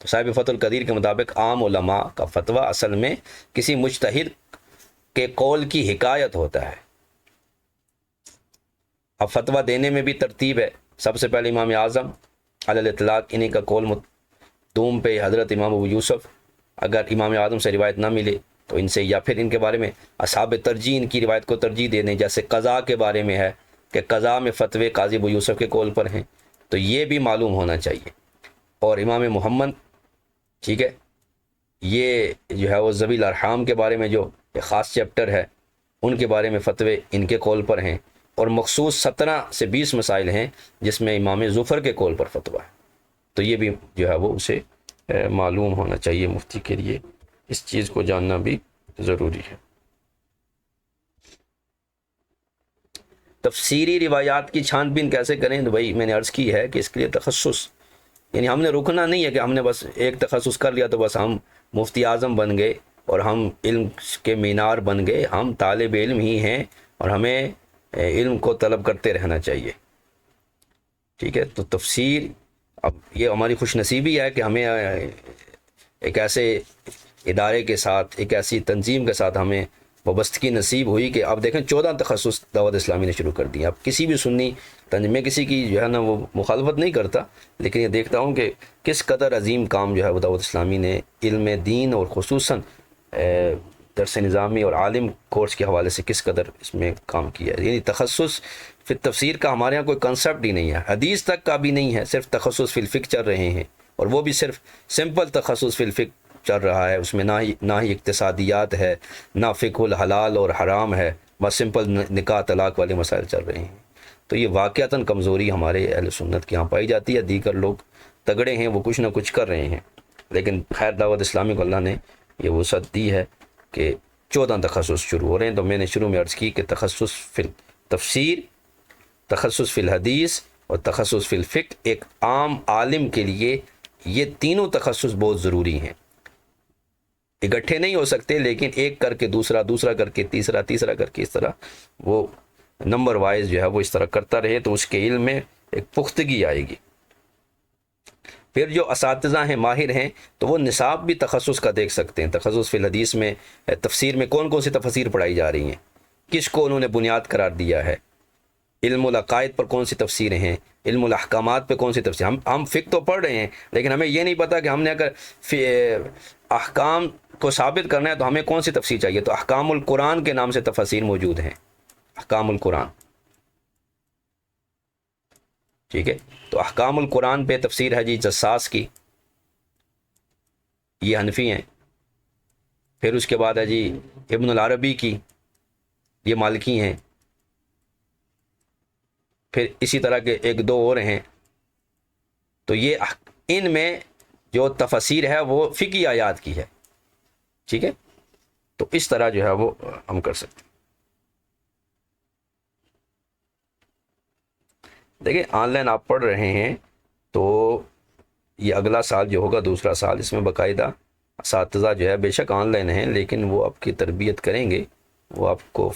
Speaker 1: تو صاحب فتح القدیر کے مطابق عام علماء کا فتویٰ اصل میں کسی مجتہد کے قول کی حکایت ہوتا ہے۔ اب فتویٰ دینے میں بھی ترتیب ہے۔ سب سے پہلے امام اعظم علی الاطلاق، انہی کا قول دوم پہ حضرت امام ابو یوسف، اگر امام اعظم سے روایت نہ ملے تو ان سے، یا پھر ان کے بارے میں اصحاب ترجیح ان کی روایت کو ترجیح دے دیں، جیسے قضاء کے بارے میں ہے کہ قضاء میں فتوے قاضی ابو یوسف کے قول پر ہیں، تو یہ بھی معلوم ہونا چاہیے۔ اور امام محمد، ٹھیک ہے، یہ جو ہے وہ ذوی الارحام کے بارے میں جو ایک خاص چیپٹر ہے، ان کے بارے میں فتوے ان کے قول پر ہیں، اور مخصوص 17 سے 20 مسائل ہیں جس میں امام ظفر کے قول پر فتویٰ ہے۔ تو یہ بھی جو ہے وہ اسے معلوم ہونا چاہیے، مفتی کے لیے اس چیز کو جاننا بھی ضروری ہے۔ تفسیری روایات کی چھان بین کیسے کریں؟ تو بھائی میں نے عرض کی ہے کہ اس کے لیے تخصص، یعنی ہم نے رکنا نہیں ہے کہ ہم نے بس ایک تخصص کر لیا تو بس ہم مفتی اعظم بن گئے اور ہم علم کے مینار بن گئے۔ ہم طالب علم ہی ہیں اور ہمیں علم کو طلب کرتے رہنا چاہیے، ٹھیک ہے۔ تو تفسیر، اب یہ ہماری خوش نصیبی ہے کہ ہمیں ایک ایسے ادارے کے ساتھ، ایک ایسی تنظیم کے ساتھ ہمیں وابستگی نصیب ہوئی کہ اب دیکھیں 14 تخصص دعوت اسلامی نے شروع کر دی۔ اب کسی بھی سنی تنظیم میں کسی کی جو ہے نا وہ مخالفت نہیں کرتا، لیکن یہ دیکھتا ہوں کہ کس قدر عظیم کام جو ہے وہ دعوت اسلامی نے علم دین اور خصوصاً درس نظامی اور عالم کورس کے حوالے سے کس قدر اس میں کام کیا ہے۔ یعنی تخصص فی تفسیر کا ہمارے یہاں کوئی کنسپٹ ہی نہیں ہے، حدیث تک کا بھی نہیں ہے، صرف تخصص فی الفقہ چل رہے ہیں، اور وہ بھی صرف سمپل تخصص فی الفقہ چل رہا ہے، اس میں نہ ہی اقتصادیات ہے، نہ فقہ الحلال اور حرام ہے، بس سمپل نکاح طلاق والے مسائل چل رہے ہیں۔ تو یہ واقعتاً کمزوری ہمارے اہل سنت کے یہاں پائی جاتی ہے۔ دیگر لوگ تگڑے ہیں، وہ کچھ نہ کچھ کر رہے ہیں، لیکن خیر دعوت اسلامی کو اللہ نے یہ وسعت دی ہے کہ 14 تخصص شروع ہو رہے ہیں۔ تو میں نے شروع میں عرض کی کہ تخصص فی تفسیر، تخصص فی الحدیث اور تخصص فی الفقہ، ایک عام عالم کے لیے یہ تینوں تخصص بہت ضروری ہیں۔ اکٹھے نہیں ہو سکتے، لیکن ایک کر کے دوسرا، دوسرا کر کے تیسرا، تیسرا کر کے اس طرح وہ نمبر وائز جو ہے وہ اس طرح کرتا رہے تو اس کے علم میں ایک پختگی آئے گی۔ پھر جو اساتذہ ہیں، ماہر ہیں، تو وہ نصاب بھی تخصص کا دیکھ سکتے ہیں۔ تخصص فی الحدیث میں، تفسیر میں کون کون سی تفسیر پڑھائی جا رہی ہیں، کس کو انہوں نے بنیاد قرار دیا ہے، علم العقائد پر کون سی تفسیریں ہیں، علم الاحکامات پہ کون سی تفسیر۔ ہم فقہ تو پڑھ رہے ہیں، لیکن ہمیں یہ نہیں پتہ کہ ہم نے اگر احکام کو ثابت کرنا ہے تو ہمیں کون سی تفسیر چاہیے۔ تو احکام القرآن کے نام سے تفاسیر موجود ہیں، احکام القرآن، ٹھیک ہے۔ تو احکام القرآن پہ تفسیر ہے جی جساس کی، یہ حنفی ہیں۔ پھر اس کے بعد ہے جی ابن العربی کی، یہ مالکی ہیں۔ پھر اسی طرح کے ایک دو اور ہیں۔ تو یہ ان میں جو تفسیر ہے وہ فقہی آیات کی ہے، ٹھیک ہے۔ تو اس طرح جو ہے وہ ہم کر سکتے ہیں۔ دیکھیں آن لائن آپ پڑھ رہے ہیں تو یہ اگلا سال جو ہوگا، دوسرا سال، اس میں باقاعدہ اساتذہ جو ہے بے شک آن لائن ہیں، لیکن وہ آپ کی تربیت کریں گے، وہ آپ کو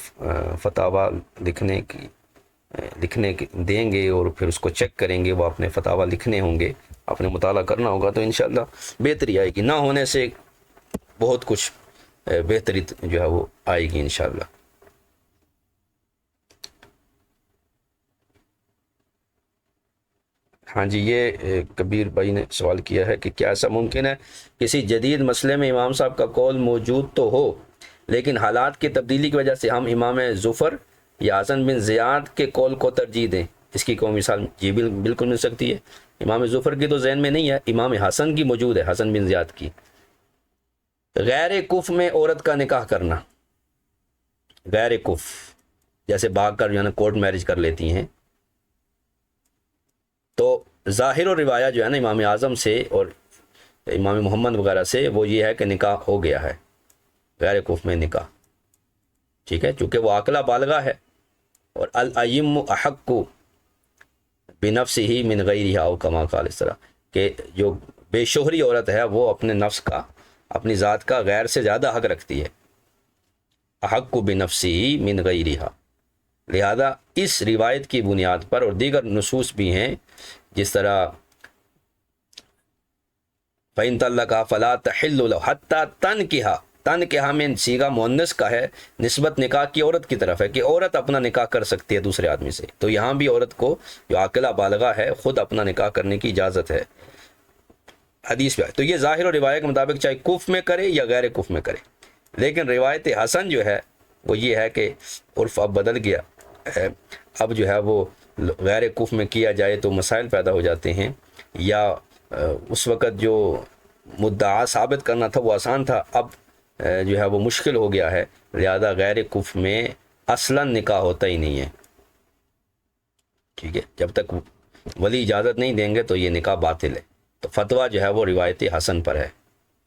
Speaker 1: فتاوی لکھنے کی دیں گے اور پھر اس کو چیک کریں گے، وہ اپنے فتاوی لکھنے ہوں گے، اپنے مطالعہ کرنا ہوگا، تو انشاءاللہ بہتری آئے گی۔ نہ ہونے سے بہت کچھ بہتری جو ہے وہ آئے گی انشاءاللہ۔ ہاں جی، یہ کبیر بھائی نے سوال کیا ہے کہ کیا ایسا ممکن ہے کسی جدید مسئلے میں امام صاحب کا قول موجود تو ہو، لیکن حالات کی تبدیلی کی وجہ سے ہم امام ظفر یا حسن بن زیاد کے قول کو ترجیح دیں؟ اس کی کوئی مثال؟ جی بالکل مل سکتی ہے۔ امام ظفر کی تو ذہن میں نہیں ہے، امام حسن کی موجود ہے، حسن بن زیاد کی۔ غیر کف میں عورت کا نکاح کرنا، غیر کف جیسے بھاگ کر جو ہے نا کورٹ میرج کر لیتی ہیں، تو ظاہر و روایہ جو ہے نا امام اعظم سے اور امام محمد وغیرہ سے وہ یہ ہے کہ نکاح ہو گیا ہے، غیر کف میں نکاح، ٹھیک ہے، چونکہ وہ عاقلہ بالغہ ہے۔ اور الائم احق بنفسہ من غیرہا او کما قال، اس طرح کہ جو بے شوہری عورت ہے وہ اپنے نفس کا، اپنی ذات کا غیر سے زیادہ حق رکھتی ہے، احق بنفسہ من غیرہا۔ لہذا اس روایت کی بنیاد پر، اور دیگر نصوص بھی ہیں جس طرح فَإِن طَلَّقَهَا فَلَا تَحِلُّ لَهُ حَتَّى تَنْكِحَ، تنکحہ میں صیغہ مؤنث کا ہے، نسبت نکاح کی عورت کی طرف ہے کہ عورت اپنا نکاح کر سکتی ہے دوسرے آدمی سے، تو یہاں بھی عورت کو جو عاقلہ بالغہ ہے خود اپنا نکاح کرنے کی اجازت ہے حدیث پہ۔ تو یہ ظاہر و روایت کے مطابق چاہے کف میں کرے یا غیر کف میں کرے، لیکن روایت حسن جو ہے وہ یہ ہے کہ عرف اب بدل گیا ہے، اب جو ہے وہ غیر کف میں کیا جائے تو مسائل پیدا ہو جاتے ہیں، یا اس وقت جو مدعا ثابت کرنا تھا وہ آسان تھا، اب جو ہے وہ مشکل ہو گیا ہے، لہذا غیر کف میں اصلاً نکاح ہوتا ہی نہیں ہے، ٹھیک ہے، جب تک ولی اجازت نہیں دیں گے تو یہ نکاح باطل ہے۔ تو فتویٰ جو ہے وہ روایت حسن پر ہے،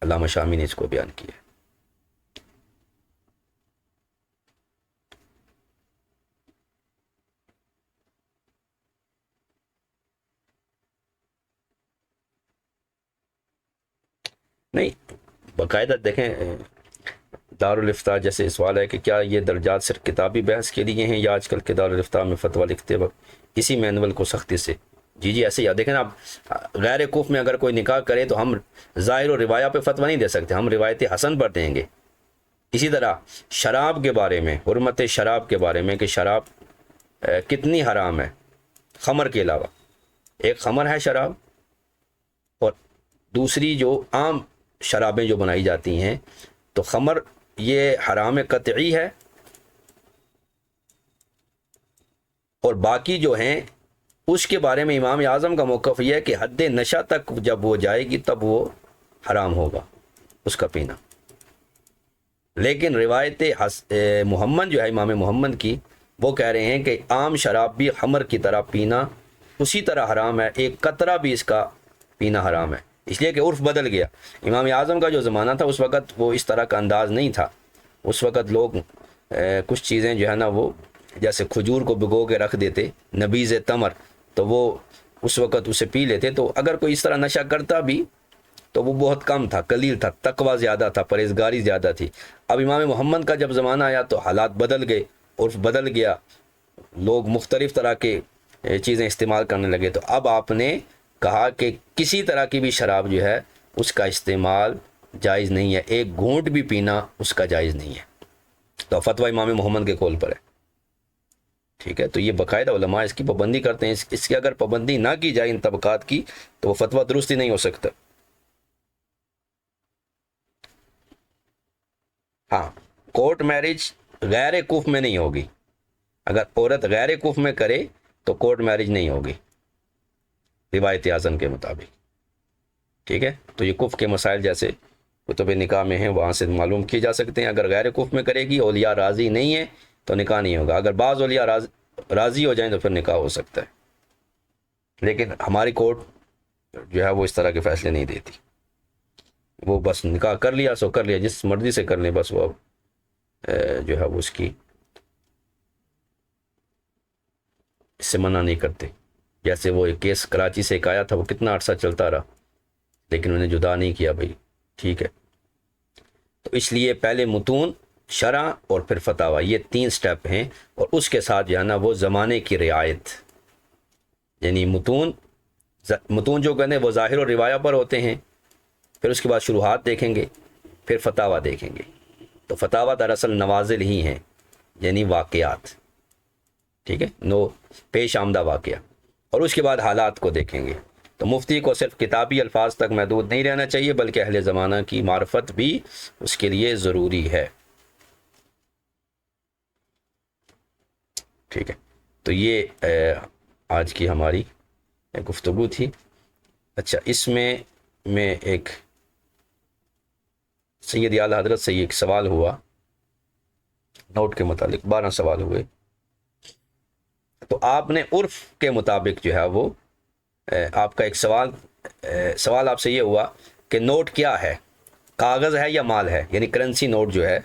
Speaker 1: علامہ شامی نے اس کو بیان کیا ہے۔ نہیں، باقاعدہ دیکھیں دارالفتاء جیسے سوال ہے کہ کیا یہ درجات صرف کتابی بحث کے لیے ہیں یا آج کل کے دارالفتاء میں فتویٰ لکھتے وقت اسی مینول کو سختی سے؟ جی ایسے ہی دیکھیں آپ غیر کف میں اگر کوئی نکاح کرے تو ہم ظاہر و روایہ پہ فتویٰ نہیں دے سکتے، ہم روایت حسن پر دیں گے۔ اسی طرح شراب کے بارے میں، حرمت شراب کے بارے میں کہ شراب کتنی حرام ہے خمر کے علاوہ، ایک خمر ہے شراب، اور دوسری جو عام شرابیں جو بنائی جاتی ہیں، تو خمر یہ حرام قطعی ہے، اور باقی جو ہیں اس کے بارے میں امام اعظم کا موقف یہ ہے کہ حد نشہ تک جب وہ جائے گی تب وہ حرام ہوگا اس کا پینا۔ لیکن روایت محمد جو ہے امام محمد کی، وہ کہہ رہے ہیں کہ عام شراب بھی خمر کی طرح پینا اسی طرح حرام ہے، ایک قطرہ بھی اس کا پینا حرام ہے، اس لیے کہ عرف بدل گیا۔ امام اعظم کا جو زمانہ تھا اس وقت وہ اس طرح کا انداز نہیں تھا، اس وقت لوگ کچھ چیزیں جو ہے نا وہ جیسے کھجور کو بھگو کے رکھ دیتے، نبیذ تمر، تو وہ اس وقت اسے پی لیتے، تو اگر کوئی اس طرح نشہ کرتا بھی تو وہ بہت کم تھا، قلیل تھا، تقوی زیادہ تھا، پرہیزگاری زیادہ تھی۔ اب امام محمد کا جب زمانہ آیا تو حالات بدل گئے، عرف بدل گیا، لوگ مختلف طرح کے چیزیں استعمال کرنے لگے۔ تو اب آپ نے کہا کہ کسی طرح کی بھی شراب جو ہے اس کا استعمال جائز نہیں ہے، ایک گھونٹ بھی پینا اس کا جائز نہیں ہے۔ تو فتویٰ امام محمد کے قول پر ہے، ٹھیک ہے۔ تو یہ باقاعدہ علماء اس کی پابندی کرتے ہیں، اس کی اگر پابندی نہ کی جائے ان طبقات کی تو وہ فتویٰ درست ہی نہیں ہو سکتا۔ ہاں، کورٹ میرج غیر کف میں نہیں ہوگی، اگر عورت غیر کف میں کرے تو کورٹ میرج نہیں ہوگی روایت اعظم کے مطابق، ٹھیک ہے۔ تو یہ کف کے مسائل جیسے کتب نکاح میں ہیں وہاں سے معلوم کیے جا سکتے ہیں۔ اگر غیر کف میں کرے گی، اولیاء راضی نہیں ہے تو نکاح نہیں ہوگا، اگر بعض اولیاء راضی ہو جائیں تو پھر نکاح ہو سکتا ہے۔ لیکن ہماری کورٹ جو ہے وہ اس طرح کے فیصلے نہیں دیتی، وہ بس نکاح کر لیا سو کر لیا، جس مرضی سے کر لیں، بس وہ جو ہے وہ اس سے منع نہیں کرتے۔ جیسے وہ ایک کیس کراچی سے ایک آیا تھا، وہ کتنا عرصہ چلتا رہا لیکن انہیں جدا نہیں کیا بھائی، ٹھیک ہے۔ تو اس لیے پہلے متون، شرع اور پھر فتاوی، یہ 3 سٹیپ ہیں، اور اس کے ساتھ جو ہے نا وہ زمانے کی رعایت، یعنی متون جو کہنے وہ ظاہر اور روایہ پر ہوتے ہیں، پھر اس کے بعد شروحات دیکھیں گے، پھر فتاوی دیکھیں گے۔ تو فتاوی دراصل نوازل ہی ہیں، یعنی واقعات، ٹھیک ہے، پیش آمدہ واقعہ، اور اس کے بعد حالات کو دیکھیں گے۔ تو مفتی کو صرف کتابی الفاظ تک محدود نہیں رہنا چاہیے، بلکہ اہل زمانہ کی معرفت بھی اس کے لیے ضروری ہے، ٹھیک ہے۔ تو یہ آج کی ہماری گفتگو تھی۔ اچھا، اس میں ایک سید اعلیٰ حضرت سے یہ ایک سوال ہوا نوٹ کے متعلق، 12 سوال ہوئے، تو آپ نے عرف کے مطابق جو ہے وہ آپ کا ایک سوال آپ سے یہ ہوا کہ نوٹ کیا ہے، کاغذ ہے یا مال ہے، یعنی کرنسی نوٹ جو ہے،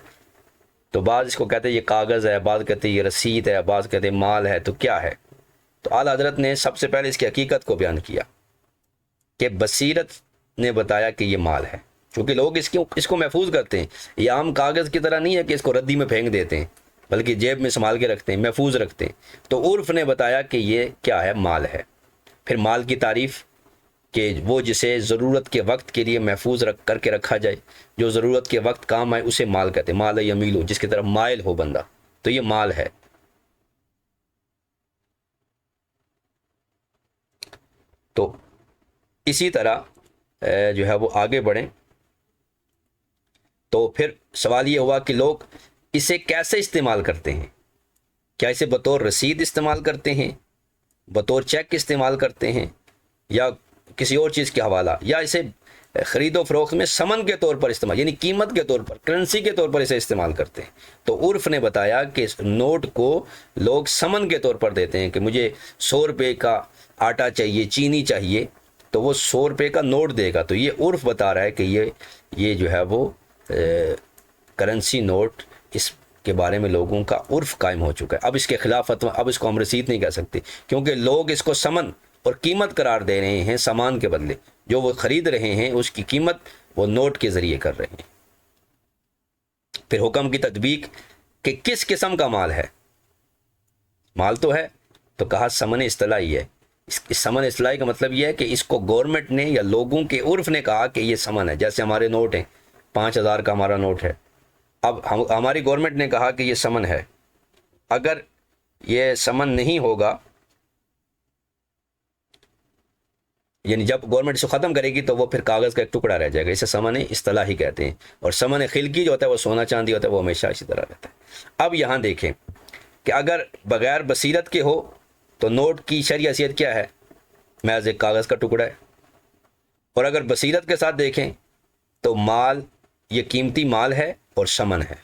Speaker 1: تو بعض اس کو کہتے ہیں یہ کاغذ ہے، بعض کہتے ہیں یہ رسید ہے، بعض کہتے ہیں مال ہے، تو کیا ہے؟ تو اعلیٰ حضرت نے سب سے پہلے اس کی حقیقت کو بیان کیا کہ بصیرت نے بتایا کہ یہ مال ہے، چونکہ لوگ اس کو محفوظ کرتے ہیں، یہ عام کاغذ کی طرح نہیں ہے کہ اس کو ردی میں پھینک دیتے ہیں، بلکہ جیب میں سنبھال کے رکھتے ہیں، محفوظ رکھتے ہیں۔ تو عرف نے بتایا کہ یہ کیا ہے، مال ہے۔ پھر مال کی تعریف کہ وہ جسے ضرورت کے وقت کے لیے محفوظ کر کے رکھا جائے، جو ضرورت کے وقت کام آئے، اسے مال کہتے ہیں، مال یمیلو، جس کی طرف مائل ہو بندہ، تو یہ مال ہے۔ تو اسی طرح جو ہے وہ آگے بڑھیں تو پھر سوال یہ ہوا کہ لوگ اسے کیسے استعمال کرتے ہیں، کیا اسے بطور رسید استعمال کرتے ہیں، بطور چیک استعمال کرتے ہیں، یا کسی اور چیز کے حوالہ، یا اسے خرید و فروخت میں سمن کے طور پر استعمال، یعنی قیمت کے طور پر، کرنسی کے طور پر اسے استعمال کرتے ہیں۔ تو عرف نے بتایا کہ اس نوٹ کو لوگ سمن کے طور پر دیتے ہیں کہ مجھے 100 روپے کا آٹا چاہیے، چینی چاہیے، تو وہ 100 روپے کا نوٹ دے گا۔ تو یہ عرف بتا رہا ہے کہ یہ جو ہے وہ کرنسی نوٹ، اس کے بارے میں لوگوں کا عرف قائم ہو چکا ہے۔ اب اس کے خلاف اب اس کو ہم رسید نہیں کہہ سکتے، کیونکہ لوگ اس کو سمن اور قیمت قرار دے رہے ہیں، سامان کے بدلے جو وہ خرید رہے ہیں اس کی قیمت وہ نوٹ کے ذریعے کر رہے ہیں۔ پھر حکم کی تطبیق کہ کس قسم کا مال ہے، مال تو ہے، تو کہا سمن اصطلاحی ہے۔ اس سمن اصطلاحی کا مطلب یہ ہے کہ اس کو گورنمنٹ نے یا لوگوں کے عرف نے کہا کہ یہ سمن ہے، جیسے ہمارے نوٹ ہیں، 5000 کا ہمارا نوٹ ہے، اب ہماری گورنمنٹ نے کہا کہ یہ سمن ہے۔ اگر یہ سمن نہیں ہوگا، یعنی جب گورنمنٹ اس کو ختم کرے گی تو وہ پھر کاغذ کا ایک ٹکڑا رہ جائے گا، اسے سمن اصطلاحی کہتے ہیں۔ اور سمن خلقی جو ہوتا ہے وہ سونا چاندی ہوتا ہے، وہ ہمیشہ اسی طرح رہتا ہے۔ اب یہاں دیکھیں کہ اگر بغیر بصیرت کے ہو تو نوٹ کی شرعی حیثیت کیا ہے، محض ایک کاغذ کا ٹکڑا ہے، اور اگر بصیرت کے ساتھ دیکھیں تو مال، یہ قیمتی مال ہے اور سمن ہے۔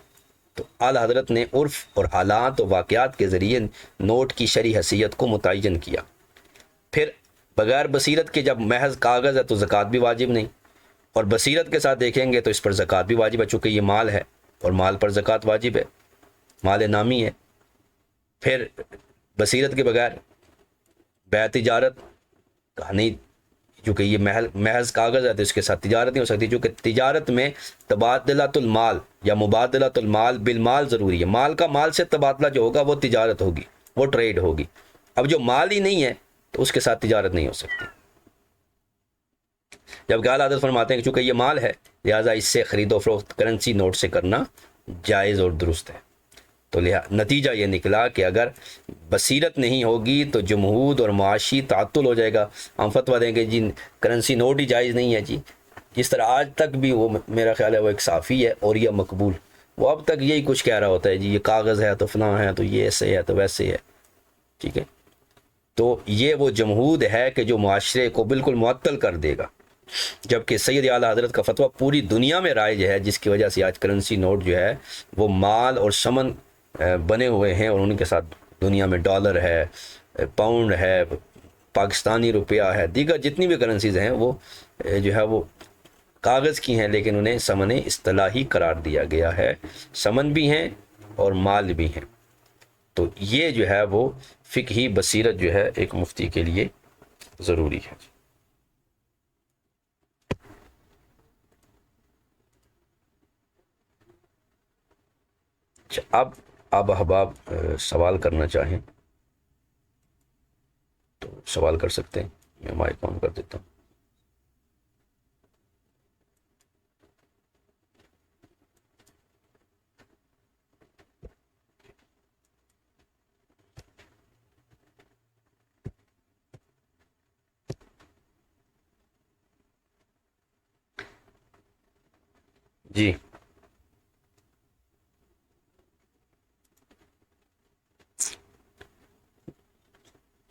Speaker 1: تو اعلیٰ حضرت نے عرف اور حالات و واقعات کے ذریعے نوٹ کی شرعی حیثیت کو متعین کیا۔ پھر بغیر بصیرت کے جب محض کاغذ ہے تو زکوٰۃ بھی واجب نہیں، اور بصیرت کے ساتھ دیکھیں گے تو اس پر زکوٰۃ بھی واجب ہے، چونکہ یہ مال ہے اور مال پر زکوٰۃ واجب ہے، مال نامی ہے۔ پھر بصیرت کے بغیر بیع تجارت کہا نہیں، چونکہ یہ محض کاغذ ہے تو اس کے ساتھ تجارت نہیں ہو سکتی، چونکہ تجارت میں تبادلۃ المال یا مبادلۃ المال بالمال ضروری ہے، مال کا مال سے تبادلہ جو ہوگا وہ تجارت ہوگی، وہ ٹریڈ ہوگی۔ اب جو مال ہی نہیں ہے تو اس کے ساتھ تجارت نہیں ہو سکتی۔ جبکہ اعلیٰ حضرت فرماتے ہیں کہ چونکہ یہ مال ہے لہٰذا اس سے خرید و فروخت کرنسی نوٹ سے کرنا جائز اور درست ہے۔ تو نتیجہ یہ نکلا کہ اگر بصیرت نہیں ہوگی تو جمہود اور معاشی تعطل ہو جائے گا۔ ہم فتویٰ دیں گے جی کرنسی نوٹ ہی جائز نہیں ہے جی، جس طرح آج تک بھی وہ میرا خیال ہے وہ ایک صافی ہے اور یہ مقبول، وہ اب تک یہی کچھ کہہ رہا ہوتا ہے جی یہ کاغذ ہے تو فلاں ہے تو یہ ایسے ہے تو ویسے ہے، ٹھیک ہے۔ تو یہ وہ جمہود ہے کہ جو معاشرے کو بالکل معطل کر دے گا، جبکہ سید اعلیٰ حضرت کا فتویٰ پوری دنیا میں رائج ہے، جس کی وجہ سے آج کرنسی نوٹ جو ہے وہ مال اور سمن بنے ہوئے ہیں، اور ان کے ساتھ دنیا میں ڈالر ہے، پاؤنڈ ہے، پاکستانی روپیہ ہے، دیگر جتنی بھی کرنسیز ہیں وہ جو ہے وہ کاغذ کی ہیں، لیکن انہیں سمن اصطلاحی قرار دیا گیا ہے، سمن بھی ہیں اور مال بھی ہیں۔ تو یہ جو ہے وہ فقہی بصیرت جو ہے ایک مفتی کے لیے ضروری ہے۔ اب احباب سوال کرنا چاہیں تو سوال کر سکتے ہیں، میں مائک آن کر دیتا ہوں۔ جی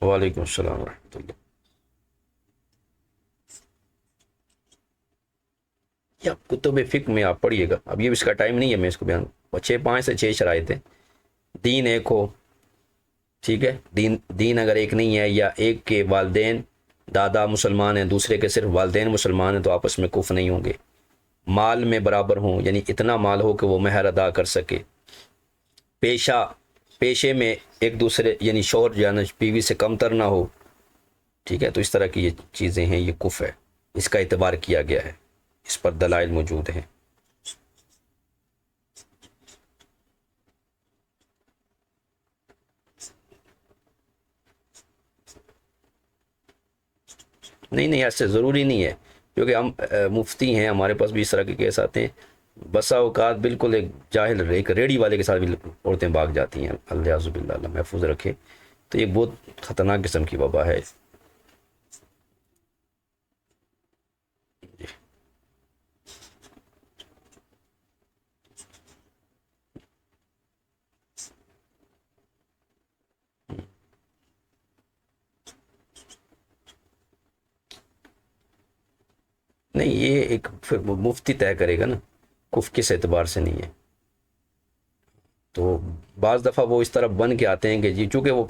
Speaker 1: وعلیکم السلام ورحمۃ اللہ۔ یا کتب فقہ میں آپ پڑھیے گا، اب یہ اس کا ٹائم نہیں ہے میں اس کو بیان، اور 5 سے 6 شرائط ہیں۔ دین ایک ہو، ٹھیک ہے، دین اگر ایک نہیں ہے، یا ایک کے والدین دادا مسلمان ہیں دوسرے کے صرف والدین مسلمان ہیں، تو آپس میں کفر نہیں ہوں گے۔ مال میں برابر ہوں، یعنی اتنا مال ہو کہ وہ مہر ادا کر سکے۔ پیشے میں ایک دوسرے یعنی شوہر جو ہے نا بیوی سے کم تر نہ ہو، ٹھیک ہے۔ تو اس طرح کی یہ چیزیں ہیں، یہ کفر ہے، اس کا اعتبار کیا گیا ہے، اس پر دلائل موجود ہیں۔ نہیں ایسے ضروری نہیں ہے، کیونکہ ہم مفتی ہیں، ہمارے پاس بھی اس طرح کے کیس آتے ہیں۔ بسا اوقات بالکل ایک جاہل ایک ریڑھی والے کے ساتھ بھی عورتیں بھاگ جاتی ہیں، الیاذ باللہ، اللہ محفوظ رکھے۔ تو یہ بہت خطرناک قسم کی وبا ہے۔ نہیں یہ ایک پھر مفتی طے کرے گا نا، کس اعتبار سے نہیں ہے۔ تو بعض دفعہ وہ اس طرح بن کے آتے ہیں کہ جی چونکہ وہ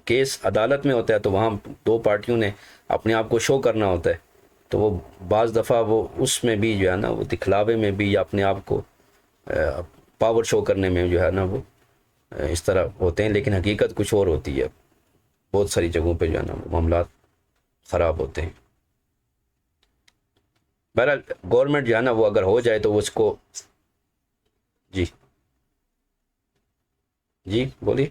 Speaker 1: کیس عدالت میں ہوتا ہے تو وہاں 2 پارٹیوں نے اپنے آپ کو شو کرنا ہوتا ہے، تو وہ بعض دفعہ وہ اس میں بھی جو ہے نا وہ دکھلاوے میں بھی یا اپنے آپ کو پاور شو کرنے میں جو ہے نا وہ اس طرح ہوتے ہیں، لیکن حقیقت کچھ اور ہوتی ہے۔ بہت ساری جگہوں پہ جو ہے نا معاملات خراب ہوتے ہیں۔ بہرحال گورنمنٹ جو ہے نا وہ اگر ہو جائے تو اس کو جی بولیے۔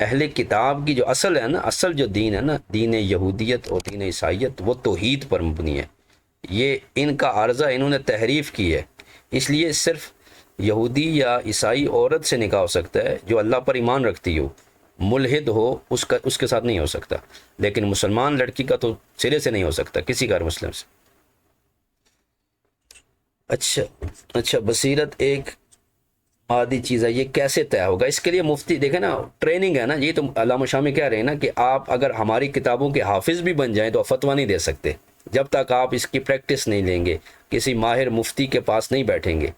Speaker 1: اہل کتاب کی جو اصل ہے نا، اصل جو دین ہے نا، دین یہودیت اور دین عیسائیت، وہ توحید پر مبنی ہے۔ یہ ان کا عارضہ انہوں نے تحریف کی ہے، اس لیے صرف یہودی یا عیسائی عورت سے نکاح ہو سکتا ہے جو اللہ پر ایمان رکھتی ہو، ملحد ہو اس کے ساتھ نہیں ہو سکتا، لیکن مسلمان لڑکی کا تو سرے سے نہیں ہو سکتا کسی غیر مسلم سے۔ اچھا بصیرت ایک عادی چیز ہے، یہ کیسے طے ہوگا؟ اس کے لیے مفتی دیکھیں نا، ٹریننگ ہے نا، یہ تو علامہ شامی کہہ رہے ہیں نا کہ آپ اگر ہماری کتابوں کے حافظ بھی بن جائیں تو آپ فتویٰ نہیں دے سکتے جب تک آپ اس کی پریکٹس نہیں لیں گے، کسی ماہر مفتی کے پاس نہیں بیٹھیں گے۔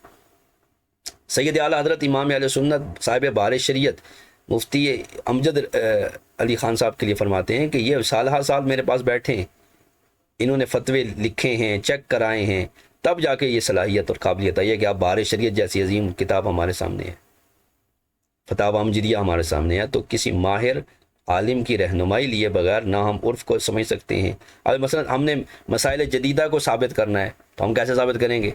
Speaker 1: سید اعلیٰ حضرت امام اہل سنت صاحب بہار شریعت مفتی امجد علی خان صاحب کے لیے فرماتے ہیں کہ یہ سالہ سال میرے پاس بیٹھے ہیں، انہوں نے فتوے لکھے ہیں، چیک کرائے ہیں، تب جا کے یہ صلاحیت اور قابلیت آئی ہے کہ آپ بہار شریعت جیسی عظیم کتاب ہمارے سامنے ہے۔ فتاوی مجریہ ہمارے سامنے ہے، تو کسی ماہر عالم کی رہنمائی لیے بغیر نہ ہم عرف کو سمجھ سکتے ہیں۔ اب مثلا ہم نے مسائل جدیدہ کو ثابت کرنا ہے تو ہم کیسے ثابت کریں گے؟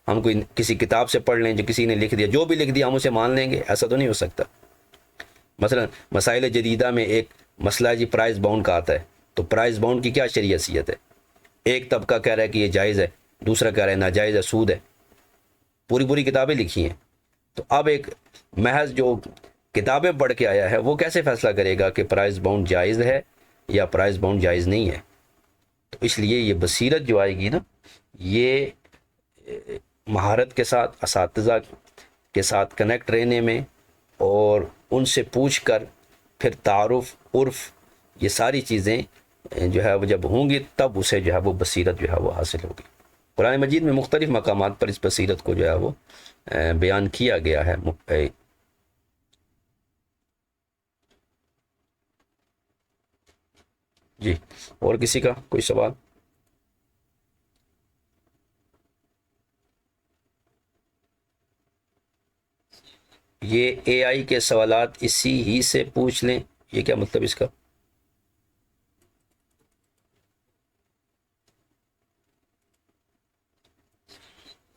Speaker 1: ہم کوئی کسی کتاب سے پڑھ لیں جو کسی نے لکھ دیا، جو بھی لکھ دیا ہم اسے مان لیں گے؟ ایسا تو نہیں ہو سکتا۔ مثلا مسائل جدیدہ میں ایک مسئلہ جی پرائز باؤنڈ کا آتا ہے، تو پرائز باؤنڈ کی کیا شرعی حیثیت ہے؟ ایک طبقہ کہہ رہا ہے کہ یہ جائز ہے، دوسرا کہہ رہا ہے ناجائز ہے، سود ہے، پوری کتابیں لکھی ہیں۔ تو اب ایک محض جو کتابیں پڑھ کے آیا ہے وہ کیسے فیصلہ کرے گا کہ پرائز باؤنڈ جائز ہے یا پرائز باؤنڈ جائز نہیں ہے؟ تو اس لیے یہ بصیرت جو آئے گی نا، یہ مہارت کے ساتھ، اساتذہ کے ساتھ کنیکٹ رہنے میں، اور ان سے پوچھ کر پھر تعارف، عرف، یہ ساری چیزیں جو ہے وہ جب ہوں گی تب اسے جو ہے وہ بصیرت جو ہے وہ حاصل ہوگی۔ قرآن مجید میں مختلف مقامات پر اس بصیرت کو جو ہے وہ بیان کیا گیا ہے۔ جی، اور کسی کا کوئی سوال؟ یہ اے آئی کے سوالات اسی ہی سے پوچھ لیں، یہ کیا مطلب اس کا؟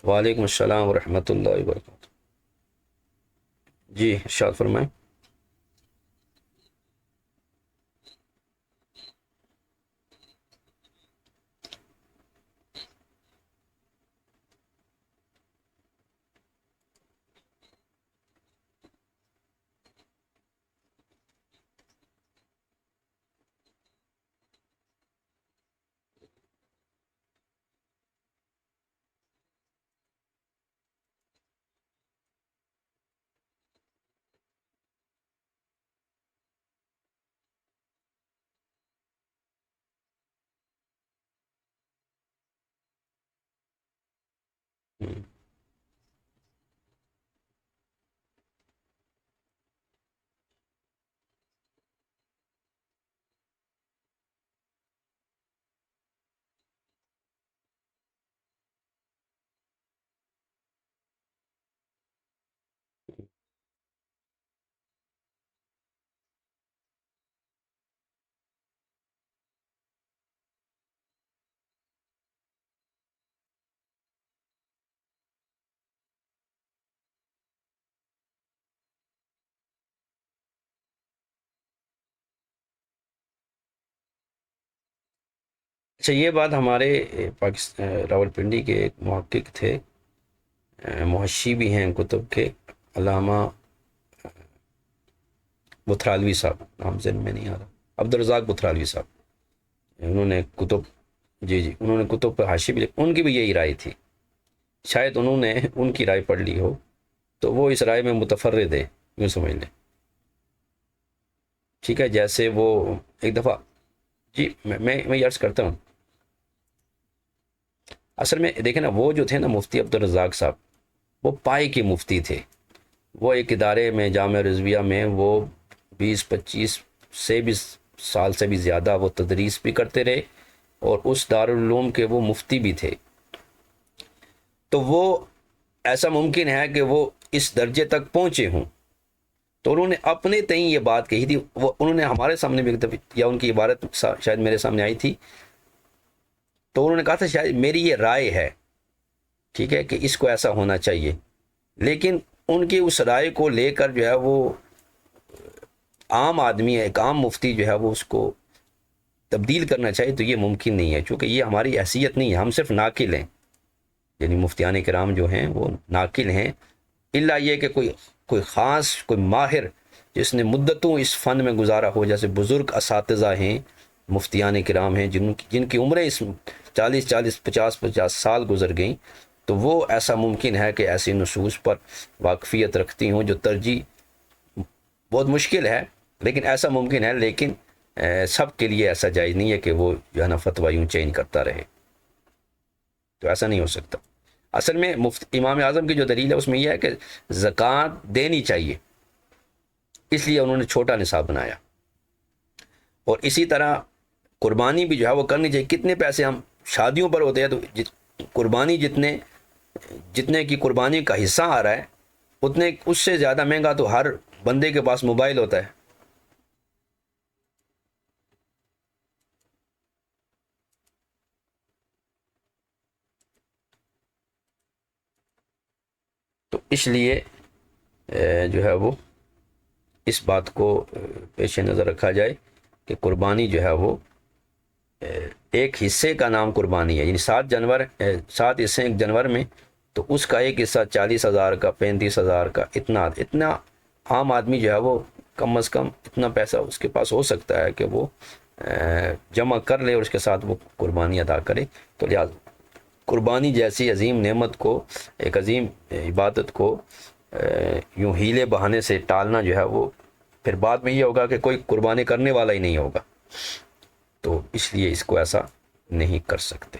Speaker 1: وعلیکم السلام ورحمۃ اللہ وبرکاتہ۔ جی ارشاد فرمائیں۔ اچھا، یہ بات ہمارے پاکستان راول پنڈی کے ایک محقق تھے، محشی بھی ہیں کتب کے، علامہ بتھرالوی صاحب، نام ذہن میں نہیں آ رہا، عبدالرزاق بتھرالوی صاحب، انہوں نے کتب، جی انہوں نے کتب پہ حاشی بھی، ان کی بھی یہی رائے تھی، شاید انہوں نے ان کی رائے پڑھ لی ہو تو وہ اس رائے میں متفرد ہے، یوں سمجھ لیں، ٹھیک ہے؟ جیسے وہ ایک دفعہ، جی میں عرض کرتا ہوں، اصل میں دیکھیں نا، وہ جو تھے نا مفتی عبدالرزاق صاحب، وہ پائے کے مفتی تھے، وہ ایک ادارے میں جامعہ رضویہ میں وہ 20-25 سے بھی سال سے بھی زیادہ وہ تدریس بھی کرتے رہے، اور اس دارالعلوم کے وہ مفتی بھی تھے، تو وہ ایسا ممکن ہے کہ وہ اس درجے تک پہنچے ہوں، تو انہوں نے اپنے تئیں یہ بات کہی تھی، وہ انہوں نے ہمارے سامنے بھی یا ان کی عبارت شاید میرے سامنے آئی تھی، تو انہوں نے کہا تھا شاید میری یہ رائے ہے، ٹھیک ہے، کہ اس کو ایسا ہونا چاہیے، لیکن ان کی اس رائے کو لے کر جو ہے وہ عام آدمی، ایک عام مفتی جو ہے وہ اس کو تبدیل کرنا چاہیے، تو یہ ممکن نہیں ہے، چونکہ یہ ہماری حیثیت نہیں ہے، ہم صرف ناقل ہیں، یعنی مفتیان کرام جو ہیں وہ ناقل ہیں، الا یہ کہ کوئی خاص، کوئی ماہر جس نے مدتوں اس فن میں گزارا ہو، جیسے بزرگ اساتذہ ہیں، مفتیان کرام ہیں، جن کی عمریں اس 40-50 سال گزر گئیں، تو وہ ایسا ممکن ہے کہ ایسی نصوص پر واقفیت رکھتی ہوں جو ترجیح بہت مشکل ہے، لیکن ایسا ممکن ہے، لیکن سب کے لیے ایسا جائز نہیں ہے کہ وہ جو ہے نا فتویٰ یوں چینج کرتا رہے، تو ایسا نہیں ہو سکتا۔ اصل میں امام اعظم کی جو دلیل ہے اس میں یہ ہے کہ زکوٰۃ دینی چاہیے، اس لیے انہوں نے چھوٹا نصاب بنایا، اور اسی طرح قربانی بھی جو ہے وہ کرنی چاہیے۔ کتنے پیسے ہم شادیوں پر ہوتے ہیں، تو قربانی جتنے کی قربانی کا حصہ آ رہا ہے، اتنے اس سے زیادہ مہنگا تو ہر بندے کے پاس موبائل ہوتا ہے، تو اس لیے جو ہے وہ اس بات کو پیش نظر رکھا جائے کہ قربانی جو ہے وہ ایک حصے کا نام قربانی ہے، یعنی 7 حصے ایک جانور میں، تو اس کا ایک حصہ 40,000 کا، 35,000 کا، اتنا عام آدمی جو ہے وہ کم از کم اتنا پیسہ اس کے پاس ہو سکتا ہے کہ وہ جمع کر لے اور اس کے ساتھ وہ قربانی ادا کرے۔ تو لہٰذا قربانی جیسی عظیم نعمت کو، ایک عظیم عبادت کو یوں ہیلے بہانے سے ٹالنا جو ہے وہ پھر بعد میں یہ ہوگا کہ کوئی قربانی کرنے والا ہی نہیں ہوگا، تو اس لیے اس کو ایسا نہیں کر سکتے۔